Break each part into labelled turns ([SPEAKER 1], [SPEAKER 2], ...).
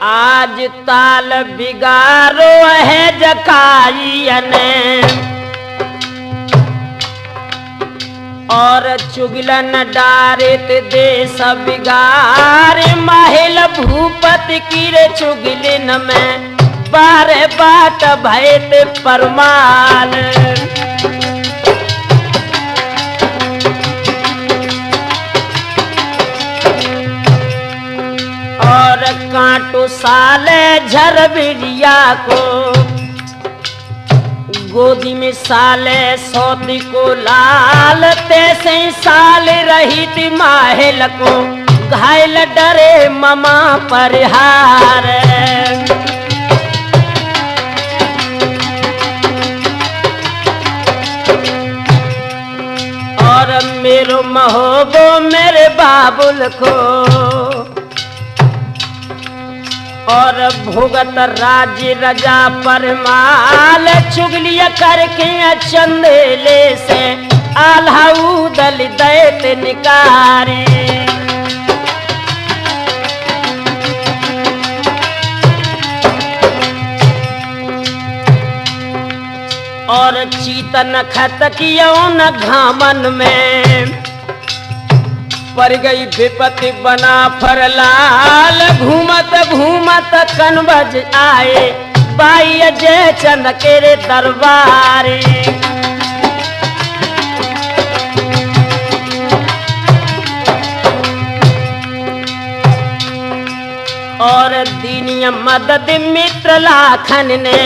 [SPEAKER 1] आज ताल बिगारो है जकाइयने और चुगलन डारित देश बिगार महल भूपति की रे चुगलिन में बारे बाट भयत परमाल और कांटो साले झरबिरिया को गोदी में साले सौती को लाल तैसे साल रही थी माहिल को घायल डरे ममा परिहार और मेरो महोबो मेरे बाबुल को और भुगत राज्य रजा परमाल चुगलिया करके चंदेले से आल्हाऊ दल दैत निकारे और चीतन खत कियो न घामन में पर गई विपत्ति बना फरलाल घूमत घूमत कनबज आए बाई जय चंद के रे दरबारे और दीनिया मदद मित्र लाखन ने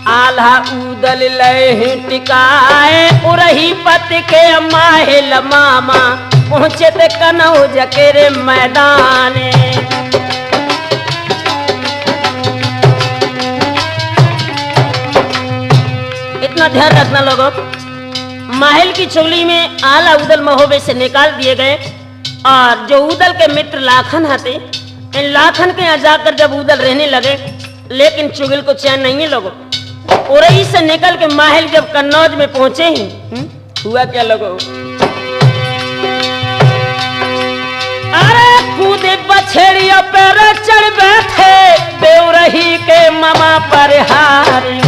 [SPEAKER 1] आल्हा उदल लय टिकाए उरही पति के माहिल मामा पहुंचे ते कनौज के रे मैदाने इतना ध्यान रखना लोगों माहिल की चोली में आला उदल महोबे से निकाल दिए गए और जो उदल के मित्र लाखन हते इन लाखन के यहाँ जाकर जब उदल रहने लगे लेकिन चुगिल को चैन नहीं है लोगों उरई से निकल के माहिल जब कन्नौज में पहुंचे ही हुआ क्या लोगों अरे कूदे बछड़ियों पर चढ़ बैठे बेउरही के मामा परिहारी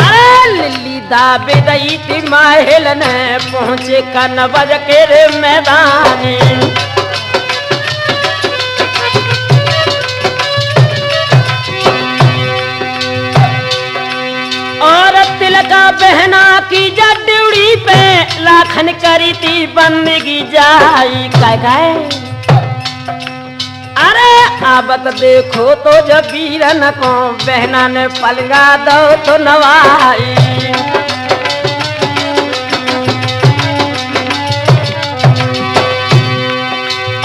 [SPEAKER 1] अरे लिल्ली दाबे दई थी माहिल ने पहुंचे कन्नौज के रे मैदाने तिलका बहना की जड्डी पे लाखन करी थी बंदगी जाई काय अरे आबत देखो तो जब वीरन को बहना ने पलगा दो तो नवाई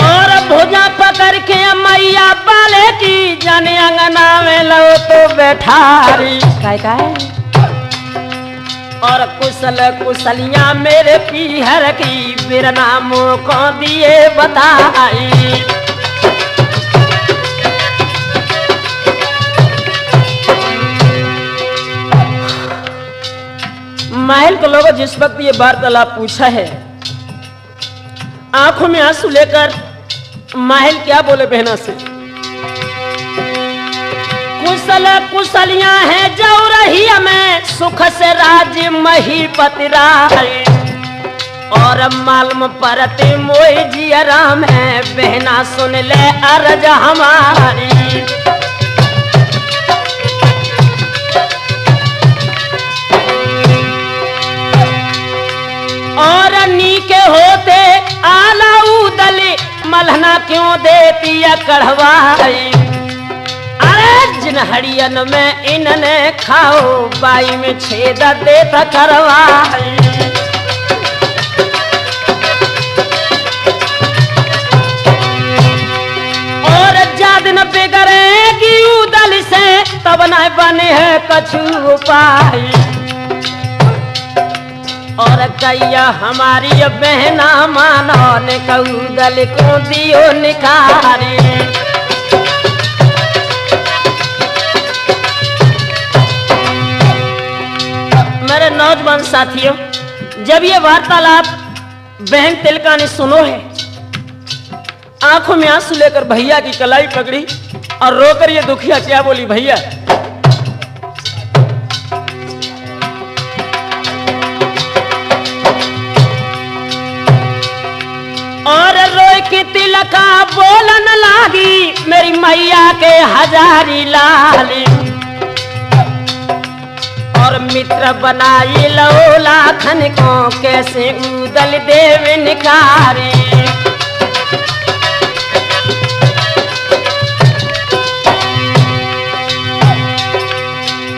[SPEAKER 1] और भुजा पकड़ के मैया पाले की जाने अंगना में लो तो बैठारी काय और कुशल कुशलियां मेरे पीहर की बिरना मुँह को दिए बताई महल के लोगों जिस वक्त ये वार्तालाप पूछा है आंखों में आंसू लेकर महल क्या बोले बहना से कुशल कुशलियां हैं जो रही हमें सुख से राज्य महीपति राय और मालूम परते मोह जिया राम है बहना सुन ले अर्ज हमारी और नीके होते आला उदली मलहना क्यों देती है कढ़वाई जिन हड़ियन में इनने खाओ बाई में छेद देता करवाई और जादन बिगड़ेगी उदल से तब न बने है कछु उपाय और कैया हमारी बहना मानो ने कऊदल को दियो निकारी मेरे नौजवान साथियों जब ये वार्तालाप बहन तिलका ने सुनो है आंखों में आंसू लेकर भैया की कलाई पकड़ी और रोकर ये दुखिया क्या बोली, भैया और रोए की तिलका बोलन लागी मेरी मैया के हजारी लाली और मित्र बनाई लो लाखन को कैसे उदल देव निकारे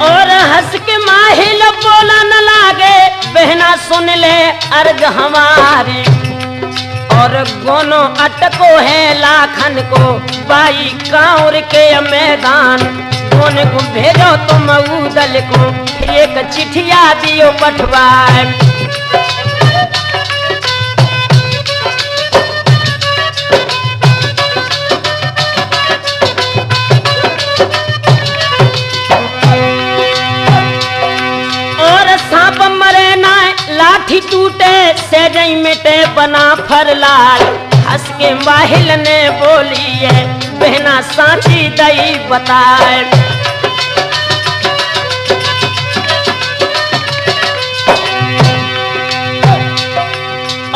[SPEAKER 1] और हंस के माहिल बोला न लागे बहना सुन ले अर्ज हमारी और गोनो अटको है लाखन को बाई कांवर के मैदान गोन को भेजो तुम उदल को फिर एक चिठिया दियो पठवाए लाठी टूटे सेजई मिटे बना फरलाल हंस के माहिल ने बोली है बहना सांची दई बताए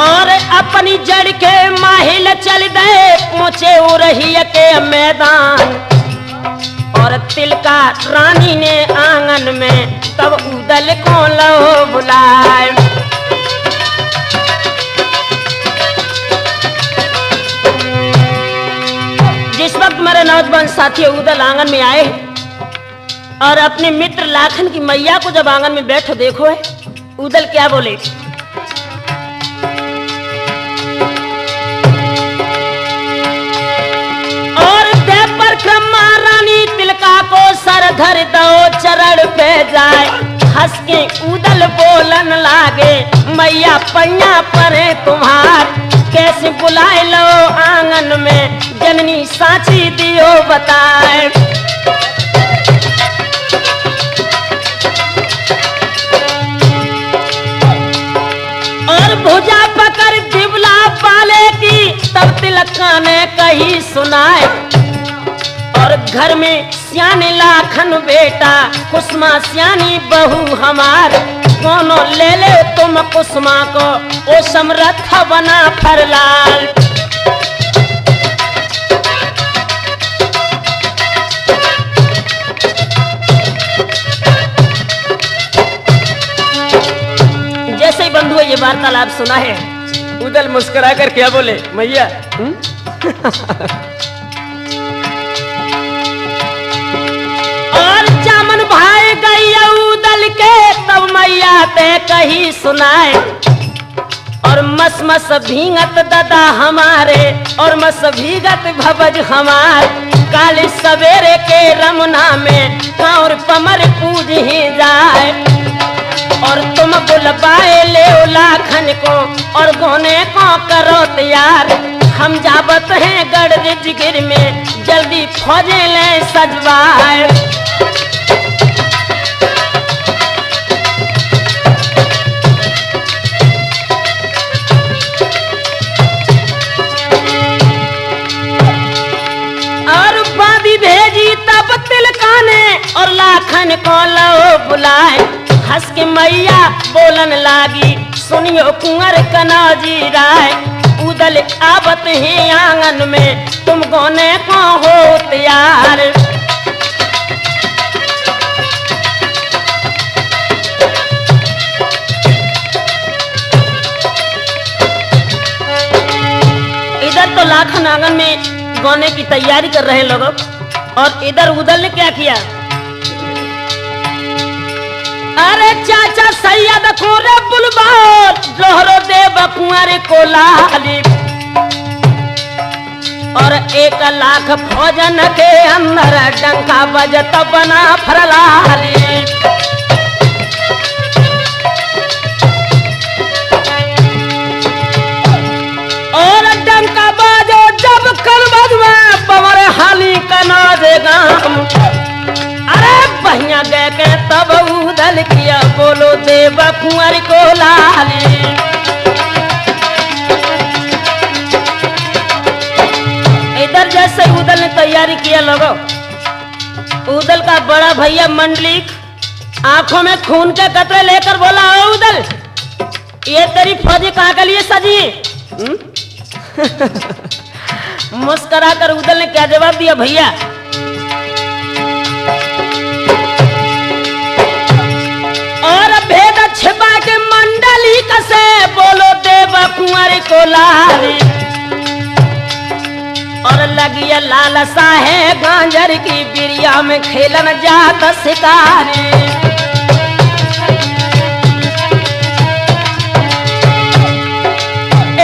[SPEAKER 1] और अपनी जड़ के माहिल चल गए पहुंचे उरही के मैदान और तिलका रानी ने आंगन में तब उदल को लो बुलाए जिस वक्त मेरे नौजवान साथी उदल आंगन में आए और अपने मित्र लाखन की मैया को जब आंगन में बैठो देखो है उदल क्या बोले और दे परिक्रमा रानी तिलका को सर धर दो चरण पे जाए हंस के उदल बोलन लागे मैया पैया परे तुम्हार कैसे बुलाए लो आंगन में जननी सांची दियो बताए और भुजा पकड़ दिवला पाले की तब तिलका ने कही सुनाए और घर में सियाने लाखन बेटा कुसुमा सियानी बहू हमार दोनों ले ले तुम कुसुमा को ओ समरथ बना फरलाल जैसे ही बंधु ये वार्तालाप सुना है उदल मुस्कुरा कर क्या बोले मैया और जामन भाई गई उदल के तब मैया ते कही सुनाए और मस मस भींगत दादा हमारे और मस भीगत भवज हमार काले सवेरे के रमुना में कांवर पमर पूज ही जाए और तुम बुलवाए ले लाखन को और गोने को करो तैयार हम जाबत हैं गढ़ जिगिर में जल्दी फौजे ले सजवाए और बादी भेजी तब तिलका ने और लाखन को लो बुलाए हंस के मैया बोलन लागी सुनियो कुंवर कनौजी राय उदल आवत है आंगन में तुम गोने को हो तैयार इधर तो लाखन आंगन में गोने की तैयारी कर रहे लोग और इधर उदल ने क्या किया अरे चाचा सैयद खोरे बुलबुल जोहरो देव कुंवर को लाली और 1 लाख फौजन के अंदर डंका बजत बना फरलाली और डंका बाजो जब करबज में पवर हाली कना देगा अरे बहिया गए के तब उदल किया बोलो देव कुंवर को लाली जैसे उदल ने तैयारी किया लोगो, उदल का बड़ा भैया मंडलिक आंखों में खून के कतरे लेकर बोला, ओ उदल, ये तेरी फौजी कहाँ के लिए सजी? मुस्कुरा कर उदल ने क्या जवाब दिया, भैया और भेद छिपा के मंडली कसे बोलो देव कुंवर को लारी, और लगिया लालसा है गांजर की बिरिया में खेलन जात शिकारी।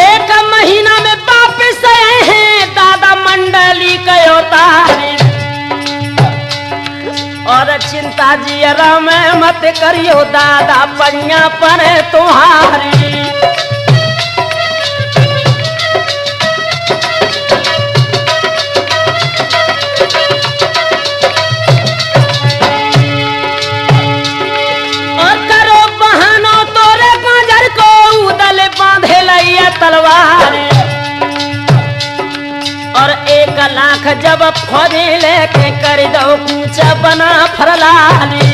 [SPEAKER 1] एक महीना में वापिस आए हैं दादा मंडली कयो तारी, और चिंता जियरा में मत करियो दादा पैया पर तुम्हारी। तलवार और 1 लाख जब फौजी लेके कर दो कूच बना फरलाली।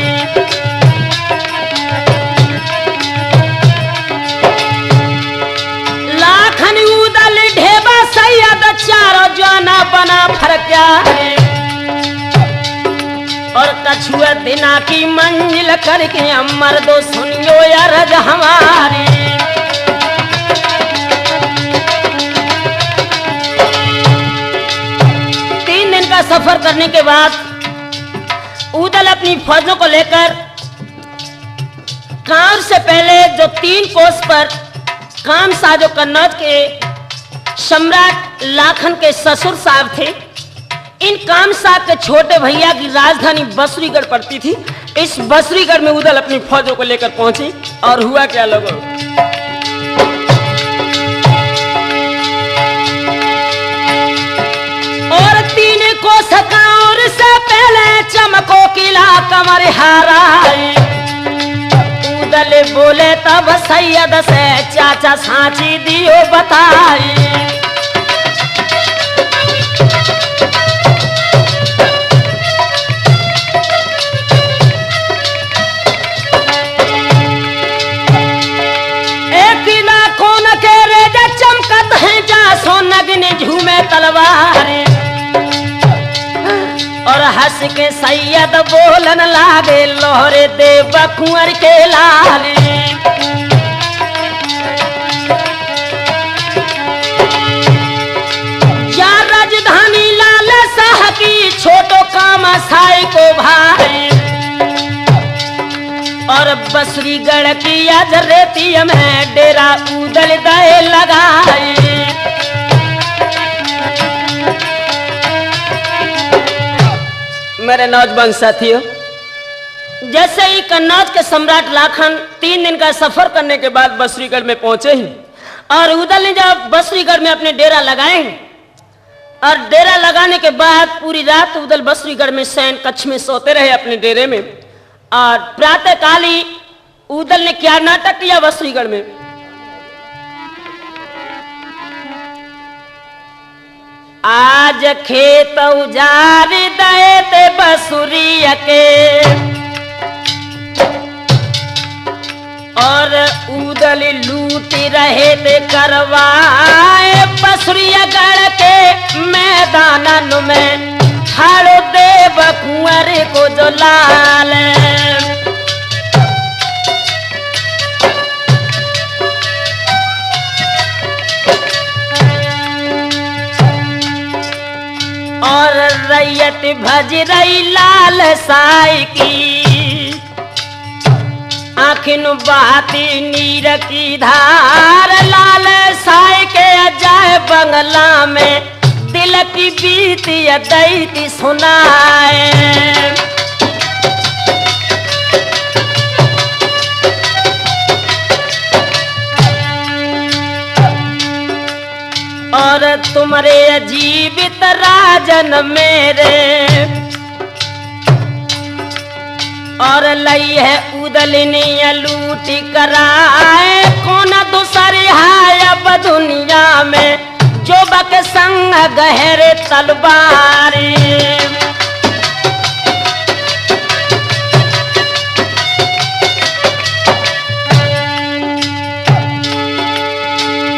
[SPEAKER 1] लाखन उदल ढेबा सैयद चारो जाना बना फरक्या, और कछुआ दिना की मंजिल करके अमर दो सुनियो अरज हमारी। सफर करने के बाद उदल अपनी फौजों को लेकर काम से पहले जो 3 कोस पर काम साजो कन्नौज के सम्राट लाखन के ससुर साहब थे, इन काम साहब के छोटे भैया की राजधानी बसरीगढ़ पड़ती थी। इस बसरीगढ़ में उदल अपनी फौजों को लेकर पहुंची और हुआ क्या लोगों, और 3 कोस और से पहले चमको किला कमर हाराई। उदल बोले तब सैयद से चाचा सांची दियो बताई। एक किला कोन के रेजा चमकत है जा सोनगने झूमे तलवार, और हंस के सैयद बोलन लागे लोहरे देव कुंवर के लाली। या राजधानी लाल शाह की छोटो काम साई को भाई, और बसरीगढ़ की अजरेती में डेरा उदल दे लगाई। मेरे नौजवान साथियों, जैसे ही कन्नौज के सम्राट लाखन 3 दिन का सफर करने के बाद बसरीगढ़ में पहुंचे हैं, और उदल ने जब बसरीगढ़ में अपने डेरा लगाए हैं, और डेरा लगाने के बाद पूरी रात उदल बसरीगढ़ में शयन कक्ष में सोते रहे अपने डेरे में। और प्रातः काल ही उदल ने क्या नाटक किया बसरीगढ़ में, आज खेत उजार दए ते बसुरिया के, और उदल लूट रहे थे करवाए बसुरिया गढ़ के मैदानन में ठाड़ो देव कुंवर को जो लाल। और रैयत भज रही लाल साई की, आखिन बहाती नीर की धार, लाल साई के अजाए बंगला में दिल की बीती दैती सुनाए। और तुम्हारे जीवित राजन मेरे, और लई है उदलनी लूटी कराए, कौन दूसरी है अब दुनिया में जो बक संग गहरे तलवारी।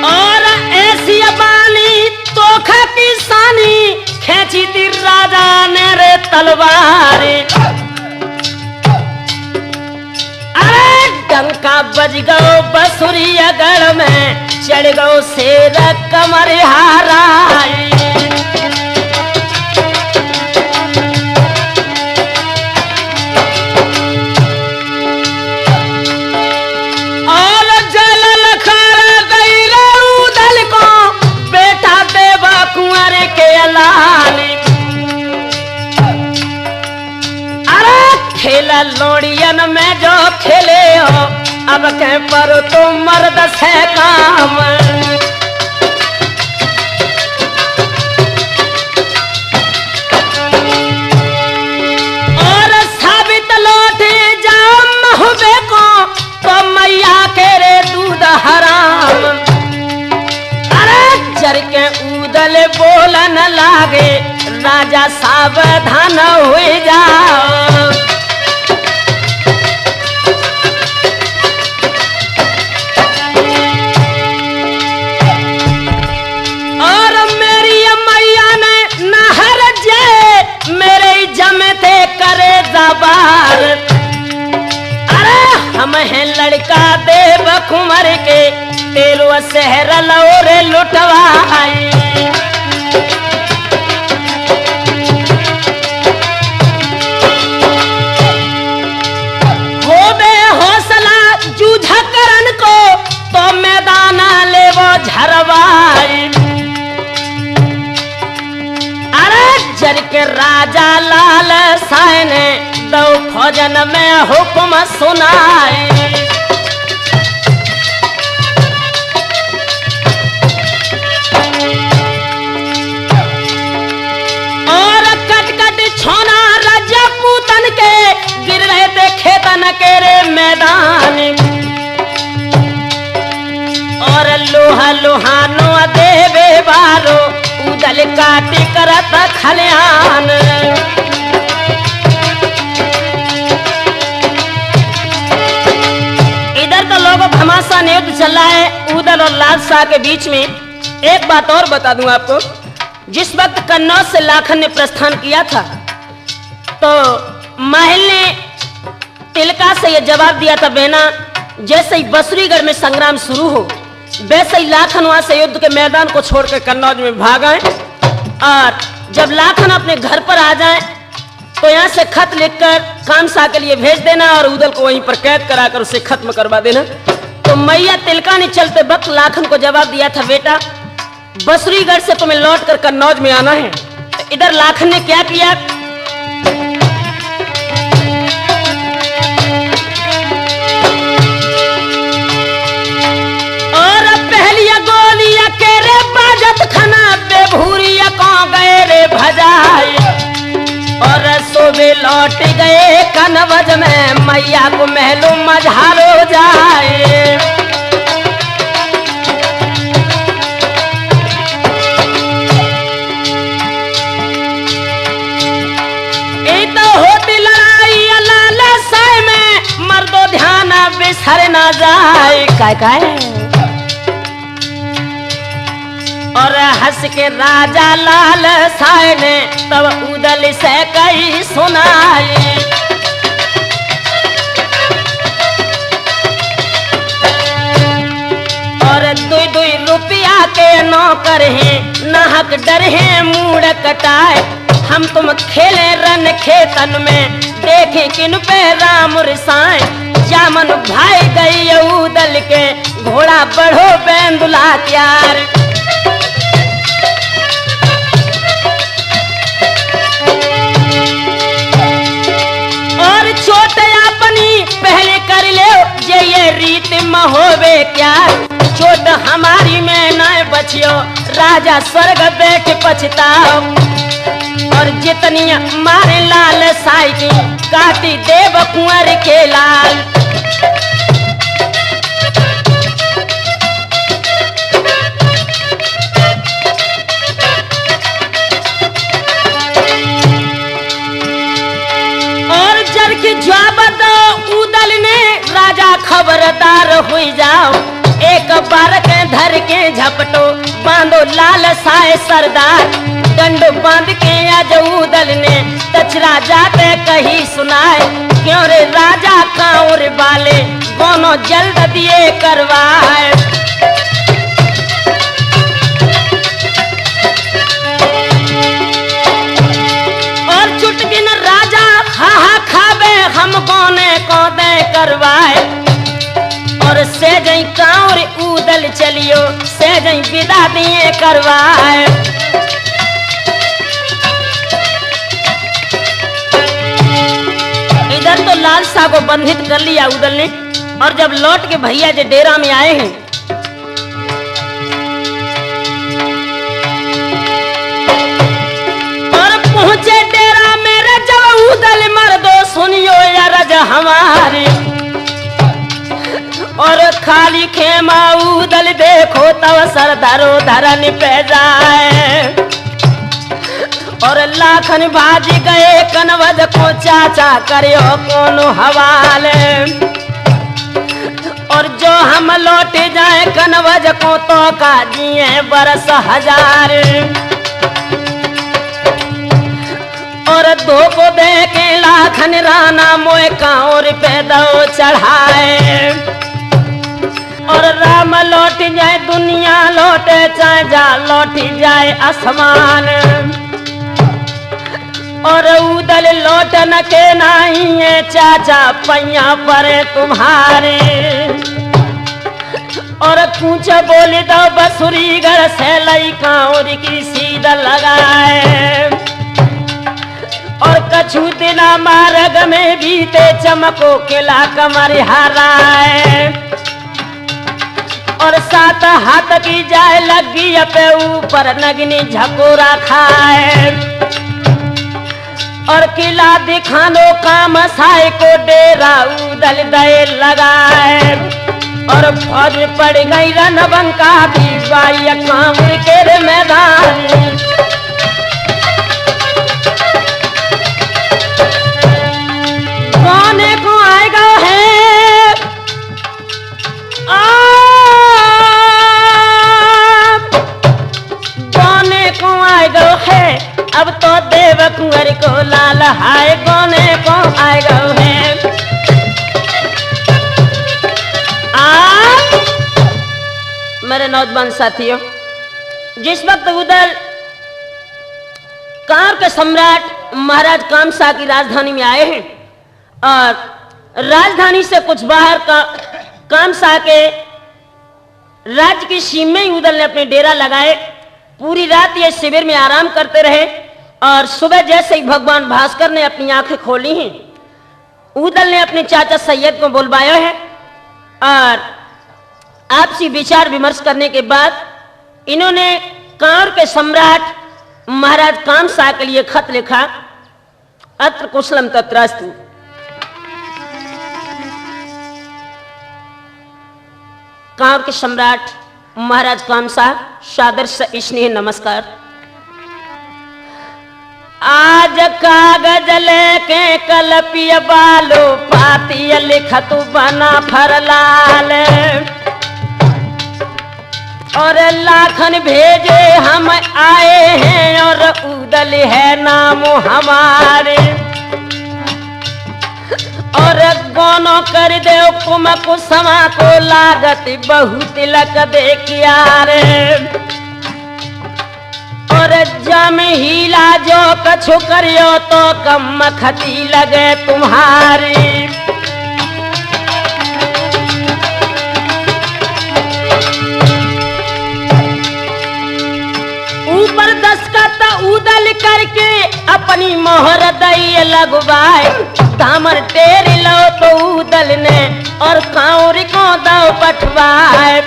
[SPEAKER 1] और ऐसी बानी तोखा की सानी खेची थी राजा ने रे तलवारी। अरे डंका बज गो बसुरिया गढ़ में चढ़ गो शेर कमर हाराई। और जलल खर गई रे उदल को बेटा देवा कुंवर के लाली। अरे खेला लोड़ियन में जो खेले हो अब कह पर तो मर्द से काम। और साबित लौटे जाम हुए को तो मैया के रे दूध हराम। अरे जर के उदल बोलन लागे राजा सावधान हुए जाओ। अरे हम हैं लड़का देव कुंवर के तेलो शहर लौरे लुटवाई। हो बे हौसला जूझा करन को तो मैदान ले वो झरवाई। अरे जर के राजा लाल साय ने दो फौजन में हुक्म सुनाए। और कट कट छोना राजा पूतन के गिर रहे थे खेतन के रे मैदान। और लोहा लोहानो देवे बारो उदल काटी करत खलियान। घमासान युद्ध चल रहा है उदल और लाल शाह के बीच में। एक बात और बता दूं आपको, जिस वक्त कन्नौज से लाखन ने प्रस्थान किया था तो महल ने तिलका से यह जवाब दिया था, बेना जैसे ही बसुरीगढ़ में संग्राम शुरू हो वैसे ही लाखन वहां से युद्ध के मैदान को छोड़कर कन्नौज में भाग आए। और जब लाखन अपने घर पर आ जाए तो यहाँ से खत लिखकर कामशाह के लिए भेज देना और उदल को वहीं पर कैद कराकर उसे खत्म करवा देना। तो मैया तिलका ने चलते वक्त लाखन को जवाब दिया था, बेटा बसुरीगढ़ से तुम्हें लौट कर कन्नौज में आना है। तो इधर लाखन ने क्या किया, और पहलिया गोलिया के रे बाजत खना बेभूरिया को गए रे भजाए। और सुबह लौट गए कन्नौज में मैया को महलो मझारो जाए। तो होती लड़ाई लाल साय में मर्दो ध्यान बिसर ना जाए। काय और हंस के राजा लाल साय ने तब उदल से कही सुनाई। और दुई दुई रुपया के नौकर हैं नाहक डर है मूड कटाए। हम तुम खेले रन खेतन में देखे किन पे राम रिसाए। जामन भाई गई उदल के घोड़ा बढ़ो बेंदुला त्यार। और चोट अपनी पहले कर ले ये रीत महोबे क्या। चोट हमारी में न बचियो राजा स्वर्ग बैठ पछताओ। और जितनी मारे लाल साई की काटी देव कुंवर के लाल। खबरदार हुई जाओ, एक बार के धर के झपटो, बांधो लाल साए सरदार। डंड बांध के आज उदल ने तचरा जाते कही सुनाए, क्यों रे राजा कांवर वाले दोनों जल्द दिए करवाए। और चुटकी न राजा हा खावे, हम कोने को दे करवाए। और से जई कांवर उदल चलियो, से जई विदा दिए करवाए। इधर तो लालसा को बंधित कर लिया उदल ने, और जब लौट के भैया जो डेरा में आए हैं, और पहुंचे डेरा मेरे जब उदल मर्दो सुनियो या रज हमारी। और खाली खेमा उदल देखो तब सरदारो धरन पे जाए। और लाखन भाज गए कनवज को चाचा करियो कोनो हवाले। और जो हम लौट जाए कनवज को तो काजिए बरस हजार। और दो को दे के लाखन राना मोए कांवर पे दो चढ़ाए। और राम लौट जाए दुनिया लौटे, चाहे जा लौट जाए आसमान। और उदल लौटन के नहीं है चाचा पैया पर तुम्हारे। और कुछ बोले दो बसुरी घर से लई कांवर की सीधा लगाए। और कछु दिना मार्ग में बीते चमको किला कमर हराए। और सात हाथ की जाए लगी अपे ऊपर नगनी झकोरा खाए। और किला दिखानो काम साई को डेरा उदल दे लगाए। और फौज पड़ गई रणबंका की बाई कांवर के मैदान। गाने को आएगा है गाने को आएगा है, अब तो देव कुंवर को लाल हाय गाने को आएगा है। मेरे नौजवान साथियों, जिस वक्त उदल कांवर के सम्राट महाराज कामसा की राजधानी में आए हैं, और राजधानी से कुछ बाहर का कामसा के राज्य की सीमा में उदल ने अपने डेरा लगाए। पूरी रात ये शिविर में आराम करते रहे। और सुबह जैसे ही भगवान भास्कर ने अपनी आंखें खोली हैं, उदल ने अपने चाचा सैयद को बुलवाया है। और आपसी विचार विमर्श करने के बाद इन्होंने कांवर के सम्राट महाराज कामसा के लिए खत लिखा। अत्र कुशलम तत्रास्तु। कांवर के सम्राट महाराज कामसा, सादर से स्नेह नमस्कार। आज कागज लेके कलपिय बालो पातिय लिखतु बना फरलाल। और लाखन भेजे हम आए हैं, और उदल है नाम हमारे। और गोनो कर दे कुम कुसमा को लागत बहुत लक देखिया रे। और जम हीला जो कछु करियो तो कम खती लगे तुम्हारी। ऊपर दस्तखत उदल करके अपनी मोहर दई लगवाए। दामन टेर लो तो उदल ने, और कांवर को दो पठवाए।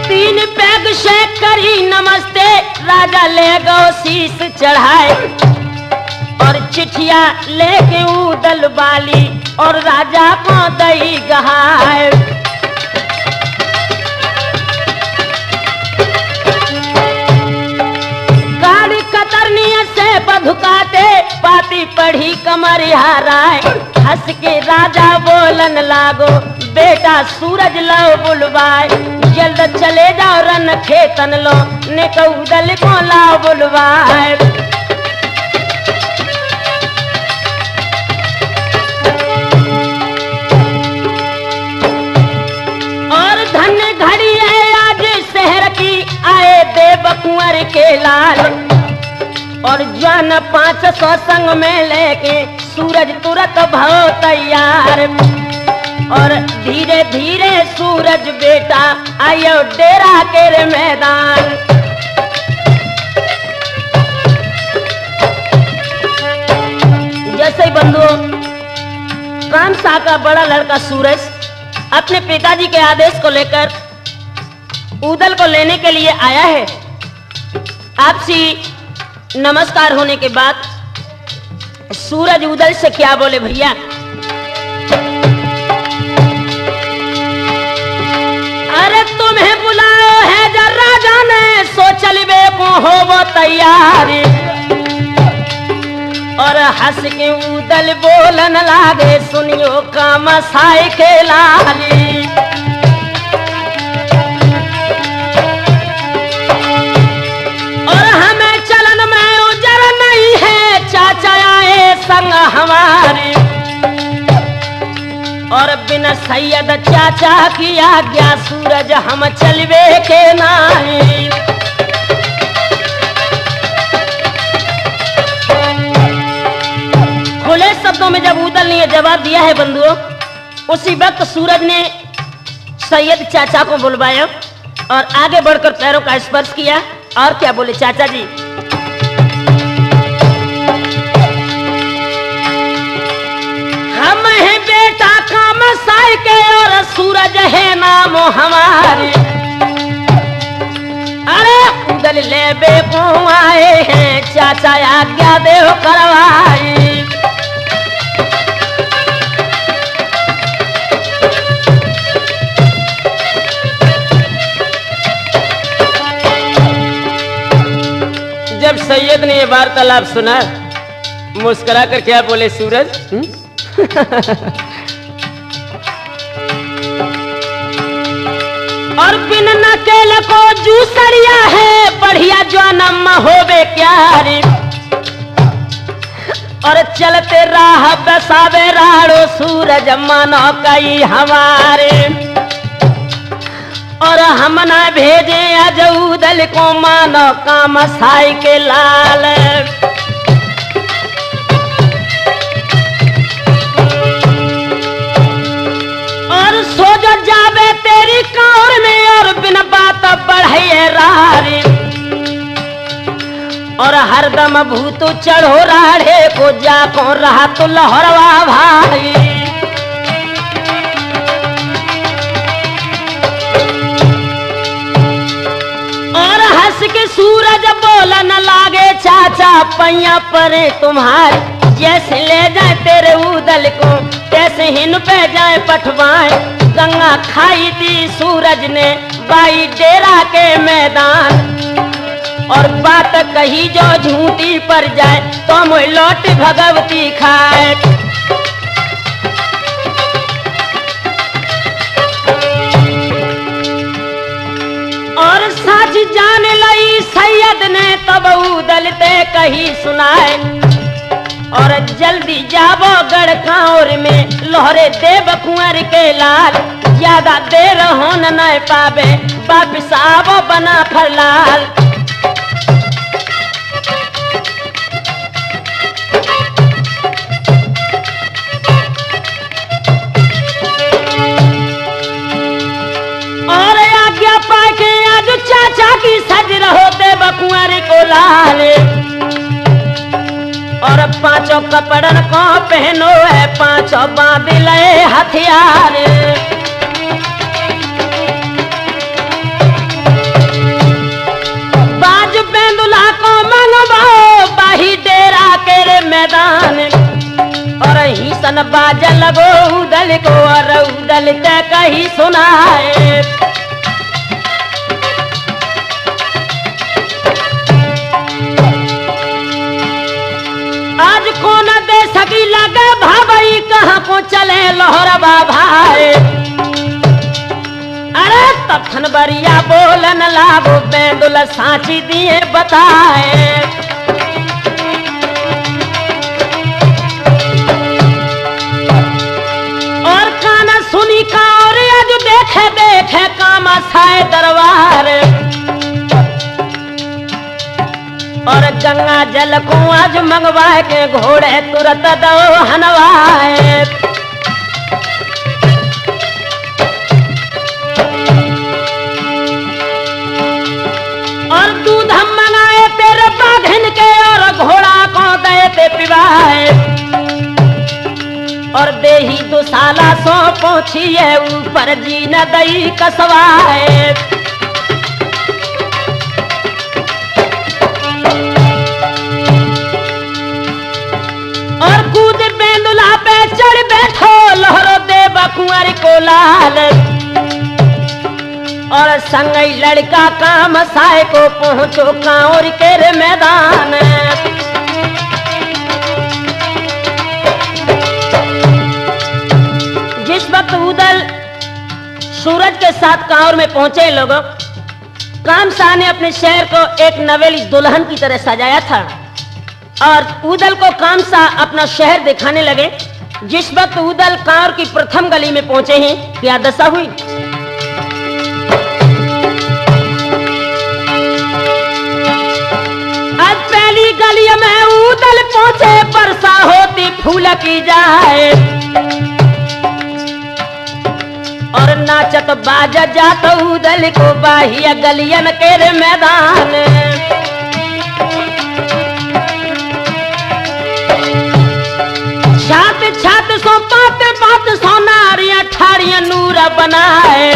[SPEAKER 1] तीन पैग से करी नमस्ते, राजा ले गो शीश चढ़ाए। और चिट्ठिया लेके उदल वाली, और राजा को दई गहाए। गाड़ी कतरनी से कमरिहारा हंस के राजा बोलन लागो बेटा सूरज लो बुलवाए जल्द चले जाओ रन खेतन लो ने उदल को लाओ बुलवाए। और धन्य घड़ी है आज शहर की आए देव कुंवर के लाल और जन 500 संग में लेके सूरज तुरंत भाव तैयार और धीरे धीरे सूरज बेटा आयो डेरा के रे मैदान। जैसे ही बंधुओं कामसा का बड़ा लड़का सूरज अपने पिताजी के आदेश को लेकर उदल को लेने के लिए आया है। आपसी नमस्कार होने के बाद सूरज उदल से क्या बोले भैया, अरे तुम्हें बुलाओ है जरा जाने सो चलबे को हो वो तैयारी और हंस के उदल बोलन लागे सुनियो कामसाई के लाली। संग हमारे और बिना सैयद चाचा की आज्ञा सूरज हम चलवे के नहीं। खुले शब्दों में जब उदल ने जवाब दिया है बंधुओं, उसी वक्त सूरज ने सैयद चाचा को बुलवाया और आगे बढ़कर पैरों का स्पर्श किया और क्या बोले, चाचा जी हम है बेटा कामसाई के और सूरज है नाम हमारे। अरे उदल ले बे को आए हैं चाचा आज्ञा देव करवाई। जब सैयद ने ये वार्तालाप सुना मुस्कुरा कर क्या बोले सूरज और बिन नकेल को जूसड़िया है बढ़िया जन्म होवे क्या रे और चलते राह बसावे राड़ो सूरज मानो कई हमारे और हम न भेजे अजूदल को मानो कामसाई के लाल। सो जो जावे तेरी कौर में और बिन बात बढ़े रारी और हरदम भूत चढ़ो राढ़े को जाको रहा तो लहरवा भाई। और हंस के सूरज बोलन लागे चाचा पैया परे तुम्हारे जैसे ले जाए तेरे उदल को कैसे हिन पे जाए पठवाए। गंगा खाई दी सूरज ने बाई डेरा के मैदान और बात कही जो झूठी पर जाए तो मुझे लौट भगवती खाए। और सच जान लई सैयद ने तब उदल ते कही सुनाए और जल्दी जावो गढ़कांवर में लोहरे देव कुंवर के लाल ज्यादा देर हो न पावे वापिस आवो बना फरलाल। और आज्ञा पाके आज चाचा की सज रहो देव कुंवर को लाल और पांचों कपड़न को पहनो है पांचों बांध ले हथियार। बाज बेंदुला को मंगवाओ बाही डेरा के रे मैदान और ही सन बाज लगो उदल को और उदल ते कही सुनाए। आज कौन दे सकी लोहरबा भाई। अरे तखन बरिया बोलन लागो बेंदुल साची दिए बताए। और काना सुनी का और आज देखे देखे काम साए दरबार। और गंगा जल को आज मंगवाए के घोड़े तुरंत दो हनवाए। और दूध हम मंगाए तेरे बाघिन के और घोड़ा को दे ते पिवाए। और देही दुसाला सो पहुंचिए ऊपर जी न दई कसवाए। और कूद बेंदुला पे चढ़ बैठो लहरो दे बकुआर को लाल। और संगई लड़का काम साए को पहुंचो कांवर के रे मैदान। जिस वक्त उदल सूरज के साथ कांवर में पहुंचे लोगों, कामसा ने अपने शहर को एक नवेली दुल्हन की तरह सजाया था। और उदल को कामसा अपना शहर दिखाने लगे। जिस वक्त उदल कांवर की प्रथम गली में पहुंचे हैं, क्या दशा हुई। आज पहली गली में उदल पहुंचे, बरसा होती फूल की जाए। और नाचत बाज जात उदल को बाहिया गलियन के रे मैदान। छात छात सो पात पात सो नारियां ठाड़ियां नूर बनाए।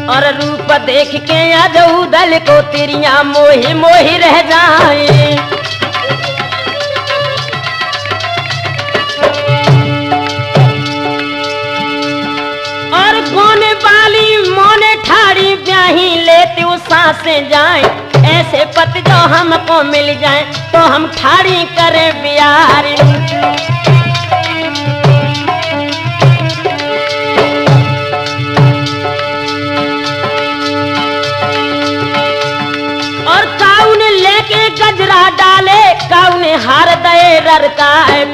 [SPEAKER 1] और रूप देख के आज उदल को तिरियां मोही मोही रह जाए। और कोने वाली मोने ठाड़ी ब्याही लेते वो सांसें जाए। ऐसे पति जो हमको मिल जाए तो हम ठाड़ी करें बियारी। और काउन लेके गजरा डाले, काउन हार दे ररकाए।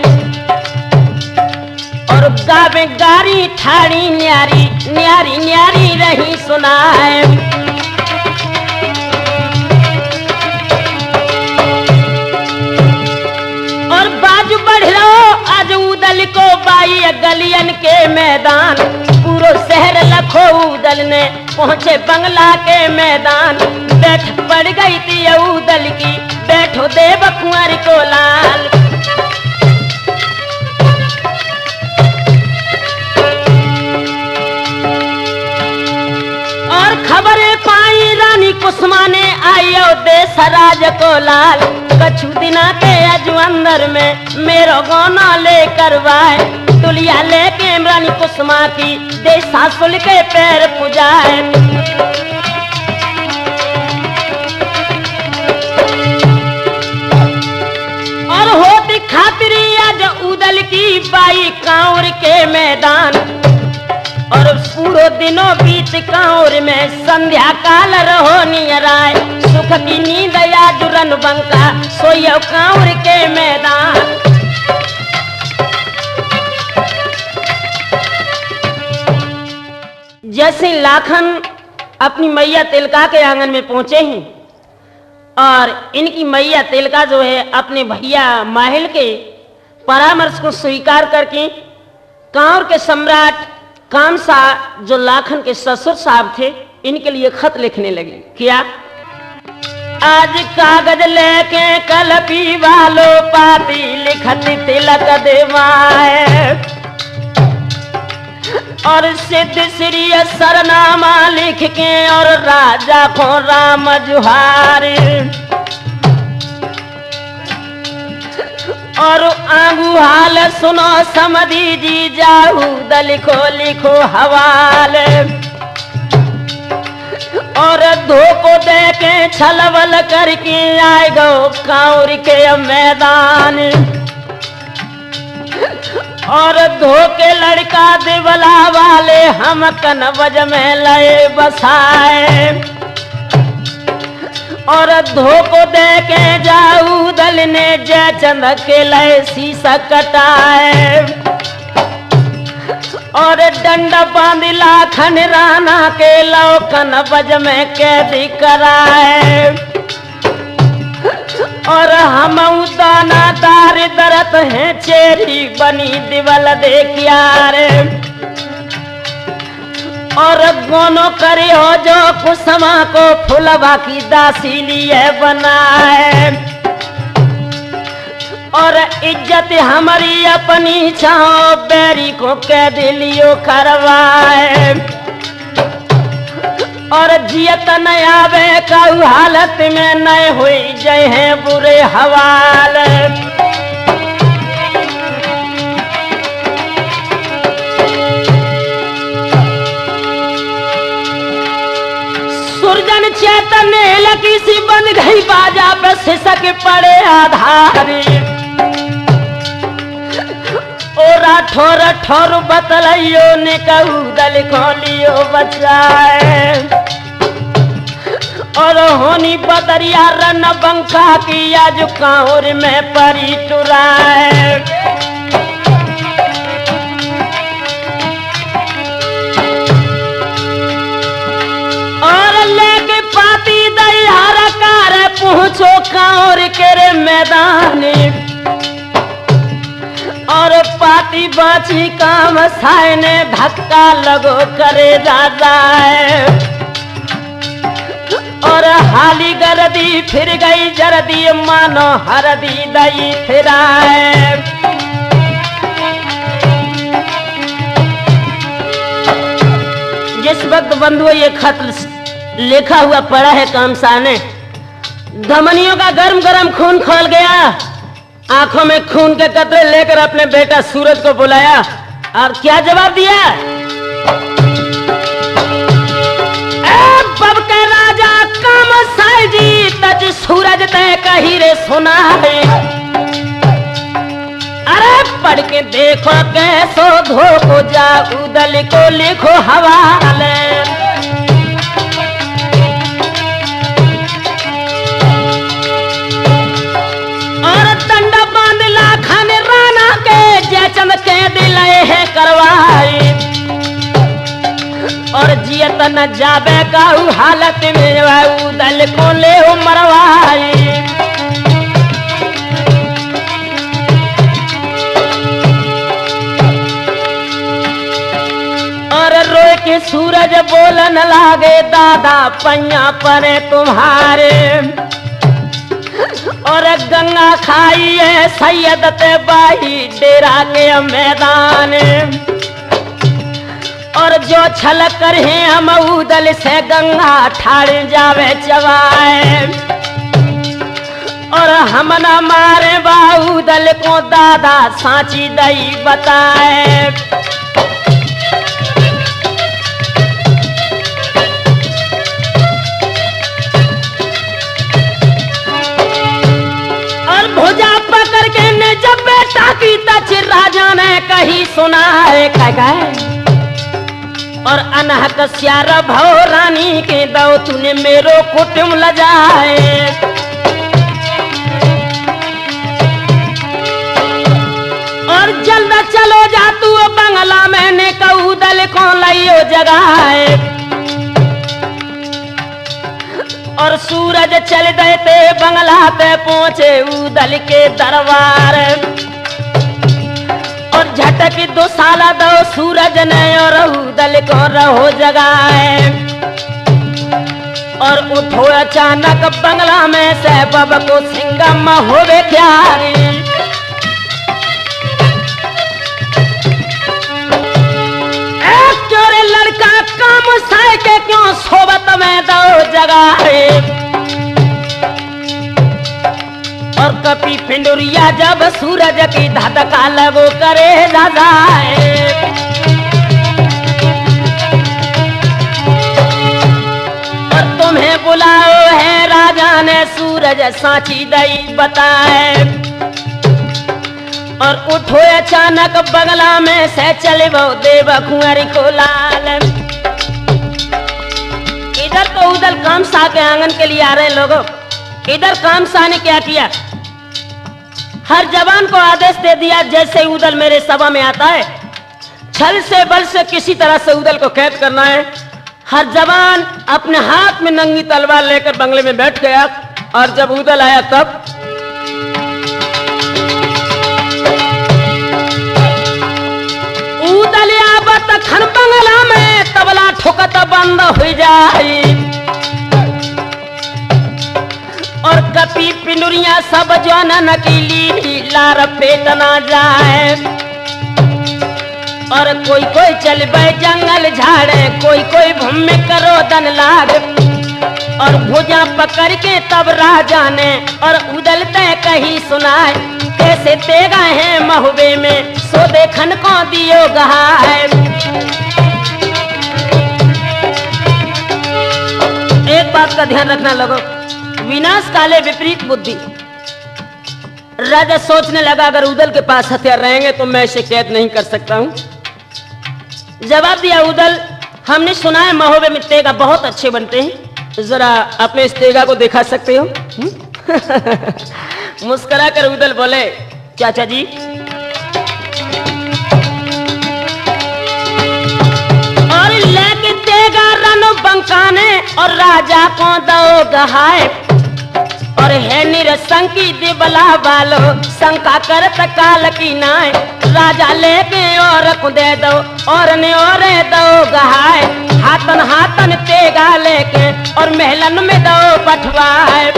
[SPEAKER 1] और गावे गारी ठाड़ी न्यारी न्यारी न्यारी रही सुनाए। और बाजू बढ़ लो आज उदल को बाई गलियन के मैदान। पूरो शहर लखो उदल ने पहुंचे बंगला के मैदान। बैठ पड़ गई थी उदल की, बैठो देव कुंवर को लाल। और खबरें पाई रानी कुसुमा ने आई देश राज को लाल। कछु दिना के अजू अंदर में मेरो गाना लेकर वाए। दुलिया लेके रानी कुसुमा की दे सासुल के पैर पुजाए। और होती खातिरी आज उदल की बाई कांवर के मैदान। और पूरो दिनों बीच कांवर में संध्या काल रहो नियराय। सुख की नींद या जुरन बंका सोयो कांवर के मैदान। जैसे लाखन अपनी मैया तिलका के आंगन में पहुंचे हैं और इनकी मैया तिलका जो है अपने भैया माहिल के परामर्श को स्वीकार करके कांवर के सम्राट कामसा जो लाखन के ससुर साहब थे इनके लिए खत लिखने लगे। क्या आज कागज लेके कल पीवालो पाती लिखती तिलक देवाए। और सिद्ध श्री सरनामा लिख के और राजा को राम जुहार। और आगू हाल सुनो समधी जी जाऊ दल को लिखो हवाल। और धोखो दे के छलवल करके आए गो कांवर के मैदान। और धोके लड़का देवला वाले हम कनवज में लए बसाए और धोको दे के जाऊ दल ने जयचंद के लए शीशा कटाए और डंड बांध लाखन राना के लो कनवज में कैदी कराए और हम दाना दार दरत हैं चेरी बनी दिवल देखिया रे और गोनो करे हो जो कुसमा को फुलवा की दासी लिए बनाए और इज्जत हमारी अपनी छाओ बैरी को कैद लियो करवाए और जियत न आवे काऊ हालत में नए हुई जय हैं बुरे हवाल सुरजन चेतन लकी सी बंद गई बाजा पे सिसक पड़े आधारी ओरा ठोर ठोर बतलाइयो ने कहू दल खोलियो बचाए और होनी बदरिया रन बंका की आज कांवर में परी टुराए और लेके पाती दई हर कार पहुंचो कांवर के रे मैदान और पाती बाची काम साय ने धक्का लगो करे दादा और हाली गरदी फिर गई जरदी मानो हरदी दई फिराए जिस वक्त बंधु ये खत लिखा हुआ पड़ा है कामसा ने धमनियों का गरम गरम खून खोल गया आंखों में खून के कतरे लेकर अपने बेटा सूरज को बुलाया और क्या जवाब दिया बब के राजा कामसाई जी तज सूरज तय कही रे सुना है अरे पढ़ के देखो कैसो धोको जा उदल को लिखो हवाले जयचंद के दिलाए है करवाई और जियत न जाबे काऊ हालत में दल को ले मरवाई और रोए के सूरज बोलन लागे दादा पैया परे तुम्हारे और गंगा खाई है सैयद ते बाही डेरा के मैदान और जो छल कर है हम उदल से गंगा ठाड़ जावे चवाए और हम न मारे बाउदल को दादा सांची दई बताए भुजा पकड़ के ने जब बेटा की तच राजा ने कही सुना है कह और अनहक स्यार भव रानी के दो तूने मेरो कुटुम लजाए और जल्द चलो जा तू बंगला मैंने कहू दल को लियो जगाए और सूरज चल गए थे बंगला पे पहुंचे उदल के दरबार और झटक 2 साल दो सूरज ने और उदल को रहो जगाए और उठो अचानक बंगला में से बब को सिंगम होवे प्यारी लड़का काम साय के क्यों सोबत में दो जगाए और कपी फिंडुरिया जब सूरज की धधका लगो करे दादाए और तुम्हें बुलाओ है राजा ने सूरज सांची दई बताए और उठो अचानक बगला में से चले वो देव कुंवरी को लाल। इधर तो उधर कामसा के आंगन के लिए आ रहे लोगों। इधर कामसा ने क्या किया, हर जवान को आदेश दे दिया जैसे उदल मेरे सभा में आता है छल से बल से किसी तरह से उदल को कैद करना है। हर जवान अपने हाथ में नंगी तलवार लेकर बंगले में बैठ गया और जब उदल आया तब उदल आवत खन बंगला में तबला ठोकत बंद हो जाए और कपी पिंडुरिया सब जवाना नकीली लार पेट ना जाए और कोई कोई चल बे जंगल झाड़े कोई कोई भूमि करो दन लाग और भुजा पकड़ के तब राजा ने और उदलते कही सुनाए कैसे तेगा है महुबे में सो देखन को दियो गहाए। एक बात का ध्यान रखना लोगों, विनाश काले विपरीत बुद्धि। राजा सोचने लगा अगर उदल के पास हथियार रहेंगे तो मैं इसे कैद नहीं कर सकता हूं। जवाब दिया उदल, हमने सुना है महोबे में तेगा बहुत अच्छे बनते हैं, जरा अपने इस तेगा को दिखा सकते हो? मुस्कुरा कर उदल बोले चाचा जी और लेके तेगा रनो बंकाने और राजा को दो गहाए और है निरसंकी दिबला वालो शंका करत काल की नाय राजा लेके और को दे दो और ने और दो गहाए हाथन हाथन तेगा लेके और महलन में दो पठवाए।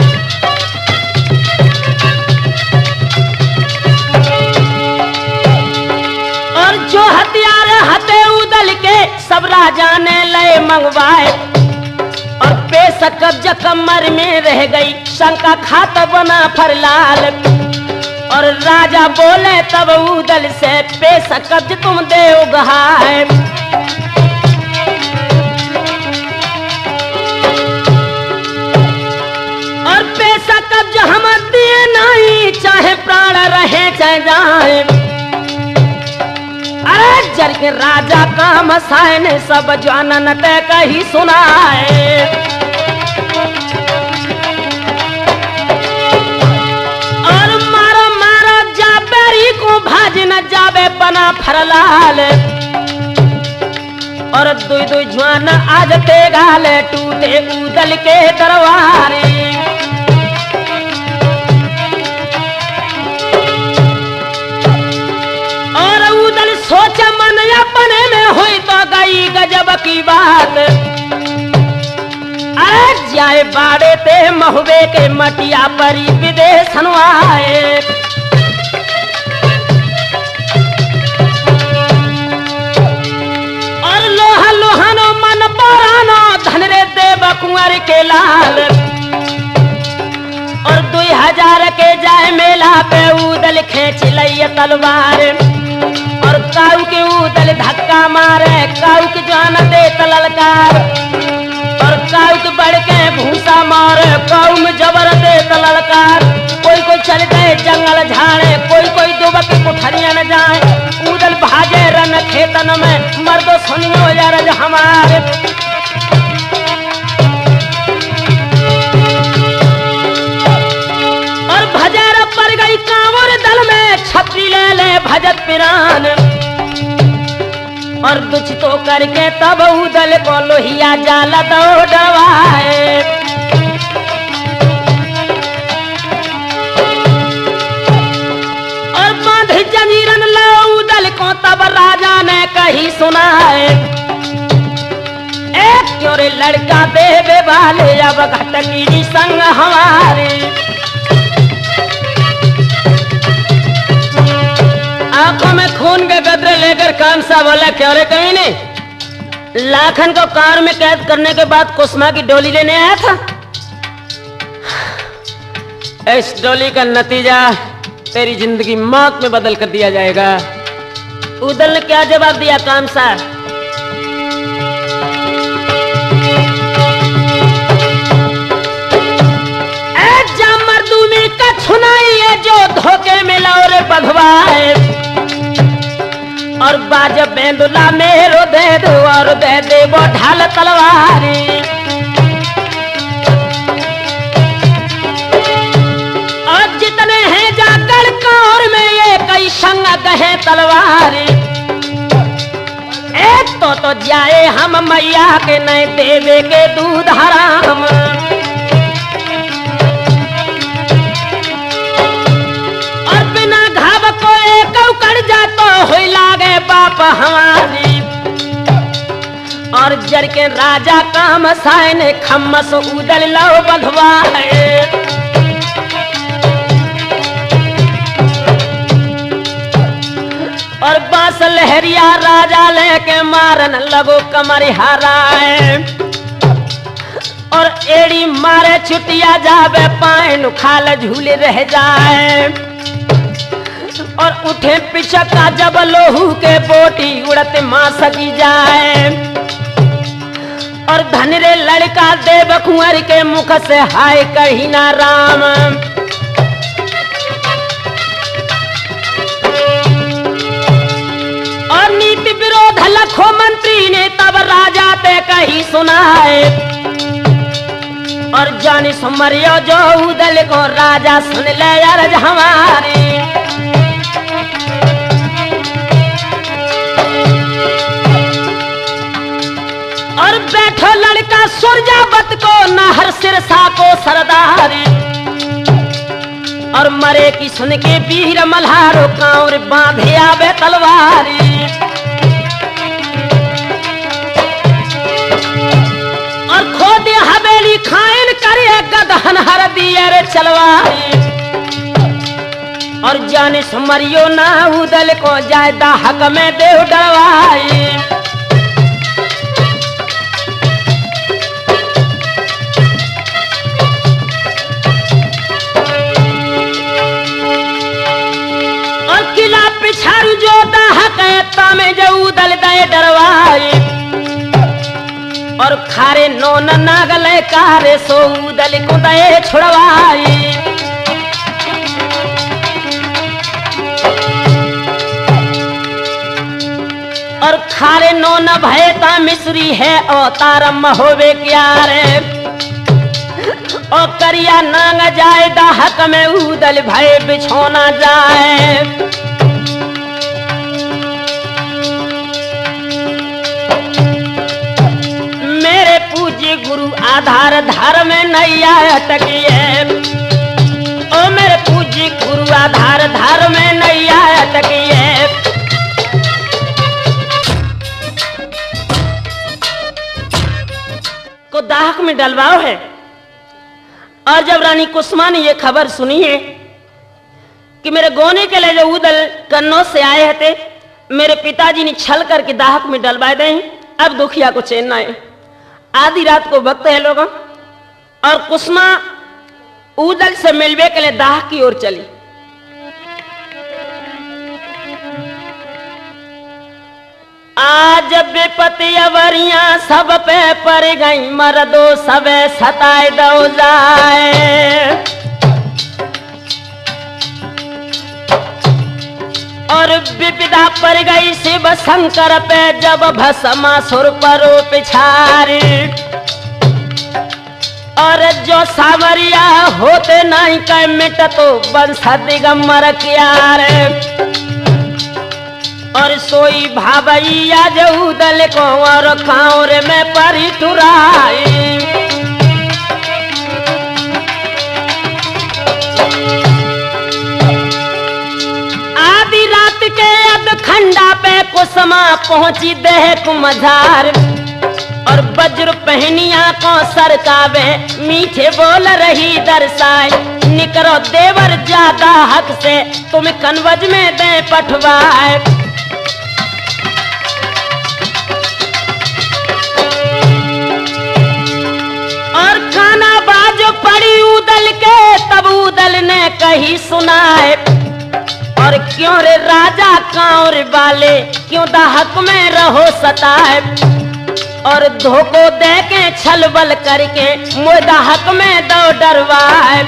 [SPEAKER 1] और जो हथियार हथे उदल के सब राजा ने ले मंगवाए और पेश कब्जा कमर में रह गई शंका खात बना फरलाल और राजा बोले तब उदल से पेश कब्ज तुम देओ गहाए। और पेश कब्ज हम दिए नहीं चाहे प्राण रहे चाहे जाए। अरे जर के राजा का मसाए ने सब जानन ते कही सुनाए और मारो मारो जाबेरी को भाज न जाबे पना फरलाल और दुई दुई जवान आज ते गाले टूटे उदल के दरबारे। सोच मन अपने में हुई तो गई गजब की बात अरे जाए बाड़े ते महुबे के मटिया परी विदेश आए। और लोहा लोहानो मन परानो धन रे देव कुंवर के लाल और 2000 के जाए मेला पे उदल खेच लइए तलवार और काऊ के उदल धक्का मारे काऊ के जान दे तललकार और काऊ के बढ़ के भूसा मारे काऊ में जबर दे तललकार। कोई कोई चल गए जंगल झाड़े कोई कोई दुबक कोठरिया न जाए उदल भाजे रन खेतन में मर्दो सुनियो यार हमारे। और भजर पर गई कांवर दल में छतरी ले ले भजत पिरान और दुच तो करके तब उदल को लोहिया जाला दौड़वाए। और बांध जंजीरन लो उदल को तब राजा ने कही सुनाए एक क्योरे लड़का देवे वाले अब घटकी संग हमारे। आंखों में खून के कतरे लेकर कामसा बोला क्या रे कहीं नहीं लाखन को कार में कैद करने के बाद कुसुमा की डोली लेने आया था। इस डोली का नतीजा तेरी जिंदगी मौत में बदल कर दिया जाएगा। उदल ने क्या जवाब दिया कामसा मर्दूमी का छुनाई है जो धोखे में लौरे बधवाए बाज बेंदुला मेरो दे दो और दे दे वो ढाल तलवारी। और जितने हैं जाकर कौर में ये कई संग गहे तलवारी। एक तो जाए हम मैया के नहीं देवे के दूध हराम। और बिना घाव को एक उकड़ जातो हुई लागे बाप हमारी। और जर के राजा काम साइन खम्मस उदल लो बंधवाए। और बांस लहरिया राजा लेके मारन लगो कमरिहाराए। और एड़ी मारे छुटिया जावे पाए नुखाल झूले रह जाए। और उठे पिछका जब लोहू के बोटी उड़ते मां सकी जाए। और धनरे लड़का देव कुंवर के मुख से हाय कही ना राम। और नीति विरोध लखो मंत्री ने तब राजा ते कही सुनाए। और जानी सुमरियो जो उदल को राजा सुन ले अर्ज हमारी। और बैठो लड़का सुरजावत को नहर सिरसा को सरदारी। और मरे की सुन के वीर मल्हारो कांवर बांधे आवे तलवारी। और खोद हवेली खाइन करे गदहन हर दिए रे चलवारी। और जाने सुमरियो ना उदल को जायदा हक में देव डरवाई। पिछारू जो दाहकता में जो उदल दे डरवाई। और खारे नोन नागले कारे सो उदल को दे छुड़वाई। और खारे नोन भयता मिश्री है अवतार महोवे क्या रे। और करिया नांग जाए दाहक में उदल भय बिछोना जाए। पूज्य गुरु आधार धार में नैया अटकिए। ओ मेरे पूज्य गुरु आधार धार में नैया अटकिए। को दाहक में डलवाओ है। और जब रानी कुसुमा ने ये खबर सुनी है कि मेरे गोने के लिए जो उदल कन्नौज से आए थे मेरे पिताजी ने छल करके दाहक में डलवाए दे। अब दुखिया को चैन ना है। आधी रात को वक्त है लोगों। और कुसुमा उदल से मिलवे के लिए दाह की ओर चली। आज विपत्ति अवरियां सब पे पड़ गई मर्दो सबे सताए दो जाए। और विपदा पड़ गई शिव शंकर पे जब भस्मासुर परो पिछारी। और जो सावरिया होते नहीं कह मिट तो वंश दिगंबर किया रे। और सोई भावैया जो उदल को और कांवर में परी तुराई। के अब खंडा पे कुसुमा पहुंची देह मझार। और वज्र पहनिया को सरकावे मीठे बोल रही दर्शाए। निकरो देवर ज्यादा हक से तुम कनवज में दे पठवाए। और खाना बाजो पड़ी उदल के तब उदल ने कही सुनाए। और क्यों रे राजा कांवर वाले क्यों दाहक में रहो सताए। और धोखो दे के छल बल करके मुझ दाहक में दो डरवाए।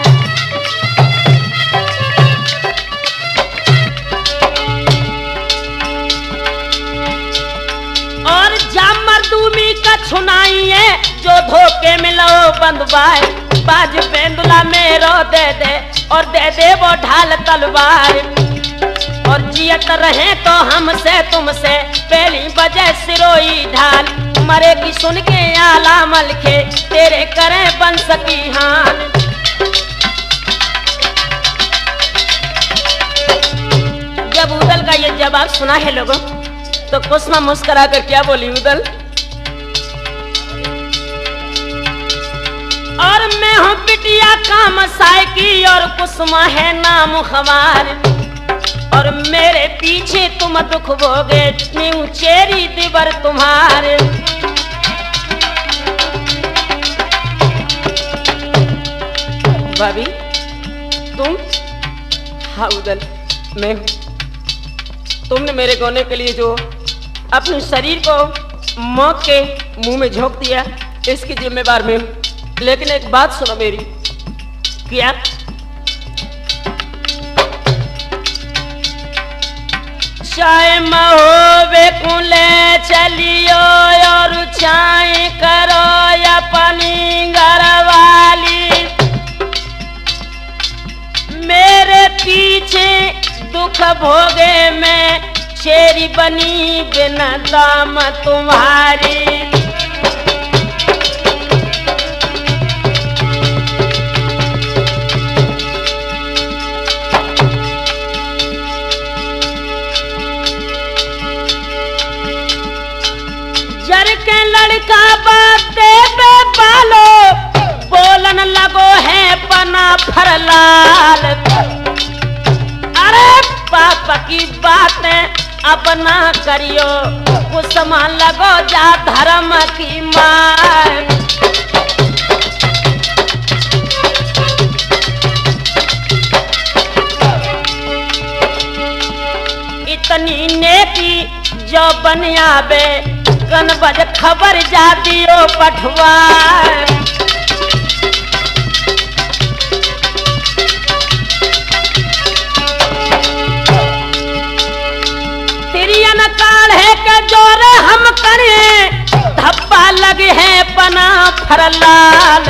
[SPEAKER 1] बंदवाए, बाज बेंदुला मेरो दे दे और दे दे वो ढाल तलवार। और जियत रहे तो हमसे तुमसे पहली बजे सिरोई ढाल, मरेगी सुन के आला मलखे तेरे करें बन सकी हान। जब उदल का ये जवाब सुना है लोगों, तो कुसुमा मुस्कुरा कर क्या बोली उदल, और मैं हूँ बिटिया काम साय की और कुसुमा है नाम हमार, और मेरे पीछे तुम दुख भोगे न्यू चेरी दिवर तुम्हारे। भाभी तुम? हाँ उदल मैं हूँ। तुमने मेरे गोने के लिए जो अपने शरीर को मौत के मुंह में झोंक दिया, इसकी जिम्मेवार मैं हूँ। लेकिन एक बात सुनो मेरी, क्या चाहे महोबे कुले चलियो और चाहे करो अपनी घरवाली, मेरे पीछे दुख भोगे मैं शेरी बनी बिना दाम तुम्हारी। जर के लड़का बाते बे बालो, बोलन लगो है पना फरलाल। अरे पापा की बातें अपना करियो, कुसुमा लगो जा धर्म की मार। इतनी नेकी जो बनियाबे कन बज खबर जा दियो पठवा। तिरियन काल है के जोरे हम करे, धब्बा लगे है पना फरलाल।